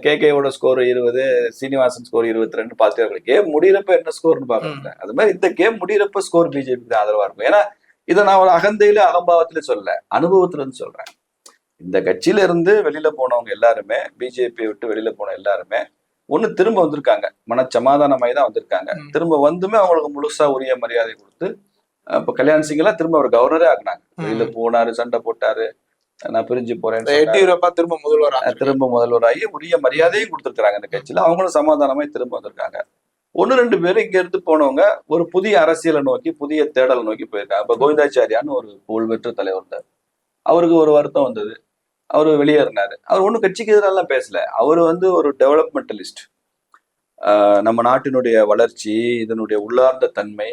கேகேவோட ஸ்கோர் 20, சீனிவாசன் ஸ்கோர் 22 பார்த்துட்டு கேம் முடியறப்ப என்ன ஸ்கோர்னு பாக்கணும்ல. அது மாதிரி இந்த கேம் முடியறப்ப ஸ்கோர் பிஜேபி தான் ஆதரவா இருக்கும். ஏன்னா இதை நான் ஒரு அகந்தையில அகம்பாவத்துல சொல்லல, அனுபவத்துல இருந்து சொல்றேன். இந்த கட்சியில இருந்து வெளியில போனவங்க எல்லாருமே, பிஜேபி விட்டு வெளியில போன எல்லாருமே ஒண்ணு திரும்ப வந்திருக்காங்க, மனச்சமாதானமாய் தான் வந்திருக்காங்க. திரும்ப வந்துமே அவங்களுக்கு முழுசா உரிய மரியாதை கொடுத்து, இப்ப கல்யாண் சிங் எல்லாம் திரும்ப அவர் கவர்னரே ஆக்குனாங்க. வெளியில போனாரு, சண்டை போட்டாரு, நான் பிரிஞ்சு போறேன், திரும்ப முதல்வராகி உரிய மரியாதையும் கொடுத்துருக்காங்க இந்த கட்சியில. அவங்களும் சமாதானமாய் திரும்ப வந்திருக்காங்க. 1-2 பேர் இங்க இருந்து போனவங்க ஒரு புதிய அரசியலை நோக்கி, புதிய தேடலை நோக்கி போயிருக்காங்க. இப்ப கோவிந்தாச்சாரியான்னு ஒரு புகழ்பெற்ற தலைவர் இருந்தார், அவருக்கு ஒரு வருத்தம் வந்தது, அவர் வெளியேறினாரு. அவர் ஒன்றும் கட்சிக்கு எதிரெல்லாம் பேசல, அவர் ஒரு டெவலப்மெண்டலிஸ்ட். நம்ம நாட்டினுடைய வளர்ச்சி, இதனுடைய உள்ளார்ந்த தன்மை,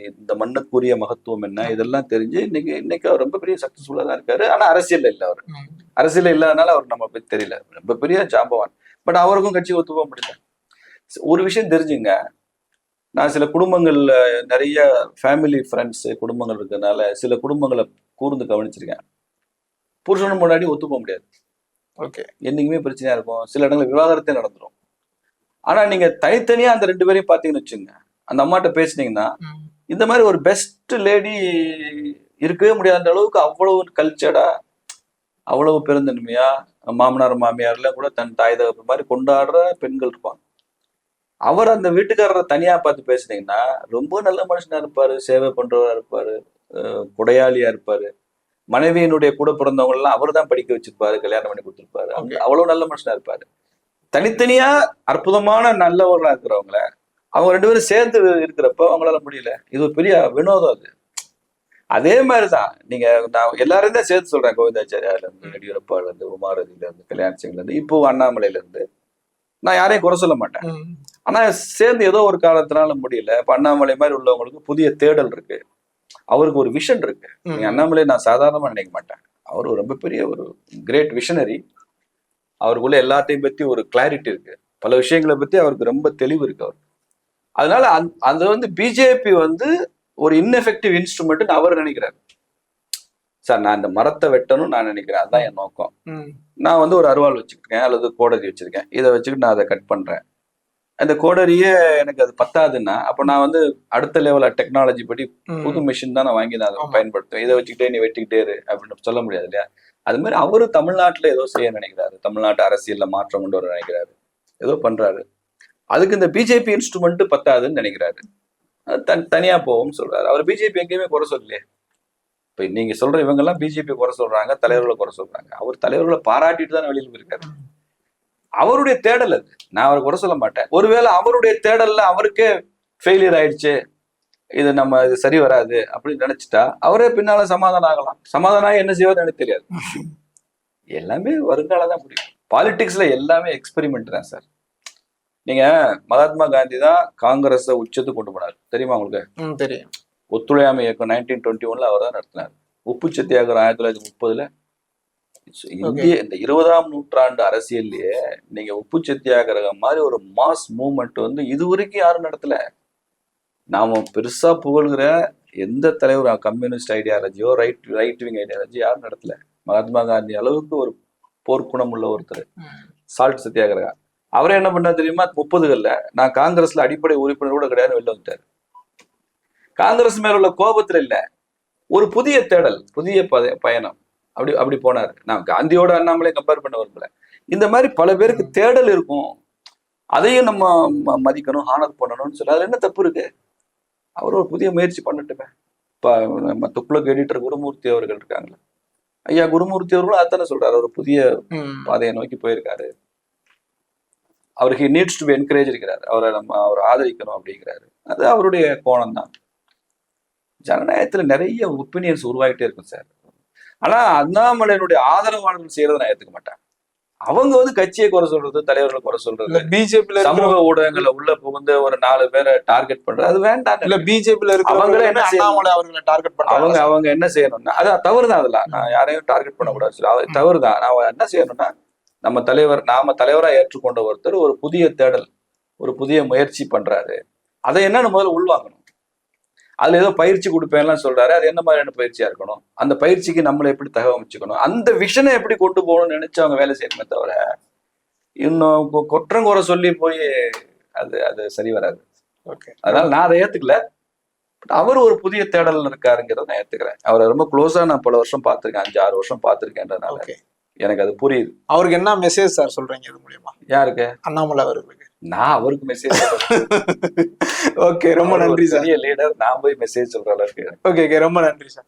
இந்த மண்ணுக்குரிய மகத்துவம் என்ன, இதெல்லாம் தெரிஞ்சு இன்னைக்கு அவர் ரொம்ப பெரிய சக்சஸ்ஃபுல்லா தான் இருக்காரு. ஆனா அரசியல் இல்லை, அவர் அரசியல் இல்லாதனால அவர் நம்ம பத்தி தெரியல, ரொம்ப பெரிய ஜாம்பவான். பட் அவருக்கும் கட்சி ஒத்து போக முடியல. ஒரு விஷயம் தெரிஞ்சுங்க, நான் சில குடும்பங்கள்ல நிறைய ஃபேமிலி ஃப்ரெண்ட்ஸ் குடும்பங்கள் இருக்கிறதுனால சில குடும்பங்களை கூர்ந்து கவனிச்சிருக்கேன். புருஷனும் முன்னாடி ஒத்து போக முடியாது, ஓகே, என்னைக்குமே பிரச்சனையா இருக்கும். சில இடங்களில் விவாகரத்தே நடந்துடும். ஆனா நீங்க தனித்தனியா அந்த 2 பேரையும் பாத்தீங்கன்னு வச்சுங்க, அந்த அம்மாட்ட பேசுனீங்கன்னா இந்த மாதிரி ஒரு பெஸ்ட் லேடி இருக்கவே முடியாத அளவுக்கு அவ்வளவு கல்ச்சர்டா, அவ்வளவு பெருந்தன்மையா, மாமனார் மாமியார்ல கூட தன் தாய் தகப்பு மாதிரி கொண்டாடுற பெண்கள் இருப்பாங்க. அவர் அந்த வீட்டுக்காரரை தனியா பார்த்து பேசுனீங்கன்னா ரொம்ப நல்ல மனுஷனா இருப்பாரு, சேவை பண்றவரா இருப்பாரு, கொடையாளியா இருப்பாரு. மனைவியினுடைய கூட பிறந்தவங்க எல்லாம் அவர் தான் படிக்க வச்சிருப்பாரு, கல்யாணம் பண்ணி கொடுத்திருப்பாரு, அவ்வளவு நல்ல மனுஷனா இருப்பாரு. தனித்தனியா அற்புதமான நல்லவர்களா இருக்கிறவங்கள அவங்க 2 பேரும் சேர்ந்து இருக்கிறப்ப அவங்களால முடியல. இது ஒரு பெரிய வினோதம். அது அதே மாதிரிதான் நீங்க, நான் எல்லாரையும் தான் சேர்த்து சொல்றேன். கோவிந்தாச்சாரியால இருந்து, எடியூரப்பால இருந்து, உமாரதியில இருந்து, கல்யாண் சிங்ல இருந்து, இப்போ அண்ணாமலையில இருந்து, நான் யாரையும் குறை சொல்ல மாட்டேன். ஆனா சேர்ந்து ஏதோ ஒரு காரணத்தினால முடியல. இப்ப அண்ணாமலை மாதிரி உள்ளவங்களுக்கு புதிய தேடல் இருக்கு, அவருக்கு ஒரு விஷன் இருக்கு. நீங்க அண்ணாமலை நான் சாதாரணமா நினைக்க மாட்டேன், அவர் ரொம்ப பெரிய ஒரு கிரேட் விஷனரி. அவருக்குள்ள எல்லாத்தையும் பத்தி ஒரு கிளாரிட்டி இருக்கு, பல விஷயங்களை பத்தி அவருக்கு ரொம்ப தெளிவு இருக்கு அவருக்கு. அதனால அது பிஜேபி ஒரு இன்எஃபெக்டிவ் இன்ஸ்ட்ருமெண்ட் அவர் நினைக்கிறாரு. சார் நான் இந்த மரத்தை வெட்டணும்னு நான் நினைக்கிறேன், அதுதான் என் நோக்கம். நான் ஒரு அருவாள் வச்சுருக்கேன் அல்லது கோடரி வச்சிருக்கேன், இதை வச்சுக்கிட்டு நான் அதை கட் பண்றேன். அந்த கோடரியே எனக்கு அது பத்தாதுன்னா அப்ப நான் அடுத்த லெவல டெக்னாலஜி படி புது மிஷின் தான் நான் வாங்கி நான் அதை பயன்படுத்துவேன். இதை வச்சுக்கிட்டே நீ வெட்டிக்கிட்டே இரு அப்படின்னு சொல்ல முடியாது இல்லையா? அது மாதிரி அவரு தமிழ்நாட்டுல ஏதோ செய்ய நினைக்கிறாரு, தமிழ்நாட்டு அரசியல்ல மாற்றம் கொண்டு வர நினைக்கிறாரு, ஏதோ பண்றாரு. அதுக்கு இந்த பிஜேபி இன்ஸ்ட்ருமெண்ட் பத்தாதுன்னு நினைக்கிறாரு, தனியா போவோம்னு சொல்றாரு. அவர் பிஜேபி எங்கேயுமே குறை சொல்லலையே. இப்ப நீங்க சொல்ற இவங்க எல்லாம் பிஜேபி குறை சொல்றாங்க, தலைவர்களை குறை சொல்றாங்க. அவர் தலைவர்களை பாராட்டிட்டு தான் வெளியில் போயிருக்காரு. அவருடைய தேடல் அது, நான் அவரை குறை சொல்ல மாட்டேன். ஒருவேளை அவருடைய தேடல்ல அவருக்கே ஃபெயிலியர் ஆயிடுச்சு, இது நம்ம இது சரி வராது அப்படின்னு நினைச்சிட்டா அவரே பின்னால சமாதானம் ஆகலாம். சமாதானம் என்ன செய்வார்னு எனக்கு தெரியாது. எல்லாமே வருங்காலம் தான் முடியும். பாலிடிக்ஸ்ல எல்லாமே எக்ஸ்பெரிமெண்ட் தான் சார். நீங்க மகாத்மா காந்தி தான் காங்கிரஸை உச்சத்துக்கு கொண்டு போனார், தெரியுமா உங்களுக்கு? தெரியும். ஒத்துழையாமை இயக்கம் 1921 அவர் தான் நடத்தினார். உப்பு சத்தியாகிரகம் 1930. இந்திய இந்த 20ஆம் நூற்றாண்டு அரசியல்லையே நீங்க உப்பு சத்தியாகிரகம் மாதிரி ஒரு மாஸ் மூவ்மெண்ட் இதுவரைக்கும் யாரும் நடத்தல. நாம பெருசா புகழ்கிற எந்த தலைவர் கம்யூனிஸ்ட் ஐடியாலஜியோ ரைட் விங் ஐடியாலஜி யாரும் நடத்தல. மகாத்மா காந்தி அளவுக்கு ஒரு போர்க்குணம் உள்ள ஒருத்தர் சால்ட் சத்தியாகிரகா. அவரே என்ன பண்ணா தெரியுமா? 30கள்ல நான் காங்கிரஸ்ல அடிப்படை உறுப்பினர் கூட கிடையாது, வெளில வந்துட்டாரு. காங்கிரஸ் மேல உள்ள கோபத்துல இல்ல, ஒரு புதிய தேடல், புதிய பயணம், அப்படி போனாரு. நான் காந்தியோட அண்ணாமலை கம்பேர் பண்ண விரும்பல. இந்த மாதிரி பல பேருக்கு தேடல் இருக்கும். அதையும் நம்ம மதிக்கணும், ஹானர் பண்ணணும்னு சொல்லி அதுல என்ன தப்பு இருக்கு? அவர் ஒரு புதிய முயற்சி பண்ணட்டுமே. இப்ப நம்ம துக்ளக் எடிட்டர் குருமூர்த்தி அவர்கள் இருக்காங்களே, ஐயா குருமூர்த்தி அவர்களும் அதானே சொல்றாரு, ஒரு புதிய பாதையை நோக்கி போயிருக்காரு. அவருக்கு நீட்ஸ் டு பி என்கரேஜ் இருக்கிறாரு, அவரை ஆதரிக்கணும் அப்படிங்கிறாரு. அது அவருடைய கோணம் தான். ஜனநாயகத்துல நிறைய ஒப்பீனியன்ஸ் உருவாகிட்டே இருக்கும் சார். ஆனா அண்ணாமலையினுடைய ஆதரவாளர்கள் செய்யறதை நான் ஏத்துக்க மாட்டேன். அவங்க வந்து கட்சியை குறை சொல்றது, தலைவர்களை குறை சொல்றது, பிஜேபியில சமூக ஊடகங்களை உள்ள புகுந்து ஒரு 4 பேரை டார்கெட் பண்றது, அது வேண்டாம். இல்ல பிஜேபியில அவங்களே என்ன அண்ணாமலை அவர்களை டார்கெட் பண்றாங்க. அவங்க என்ன செய்யணும்னா, அதான் தவறுதான். அதெல்லாம் நான் யாரையும் டார்கெட் பண்ணக்கூடாது சொல்லி தவறுதான். நான் என்ன செய்யணும்னா, நாம தலைவரா ஏற்றுக்கொண்ட ஒருத்தர் ஒரு புதிய தேடல், ஒரு புதிய முயற்சி பண்றாரு, அதை என்னன்னு முதல்ல உள்வாங்கணும். அதுல ஏதோ பயிற்சி கொடுப்பேன்லாம் சொல்றாரு, அது என்ன மாதிரியான பயிற்சியா இருக்கணும், அந்த பயிற்சிக்கு நம்மளை எப்படி தகவமைச்சுக்கணும், அந்த விஷனை எப்படி கொண்டு போகணும்னு நினைச்சு அவங்க வேலை செய்யணுமே தவிர இன்னும் குற்றம் குறை சொல்லி போய் அது சரி வராது. அதனால நான் அதை ஏத்துக்கல. அவர் ஒரு புதிய தேடல் இருக்காருங்கிறத நான் ஏத்துக்கிறேன். அவரை ரொம்ப க்ளோஸா நான் பல வருஷம் பார்த்திருக்கேன், 5-6 வருஷம் பார்த்திருக்கேன்றதுனால எனக்கு அது புரியுது. அவருக்கு என்ன மெசேஜ் சார் சொல்றீங்க இது மூலியமா? யாருக்கு? அண்ணாமலை அவர்களுக்கு. நான் அவருக்கு மெசேஜ் ஓகே, ரொம்ப நன்றி சார். லீடர், நான் போய் மெசேஜ் சொல்ற அளவுக்கு. ஓகே, ரொம்ப நன்றி சார்.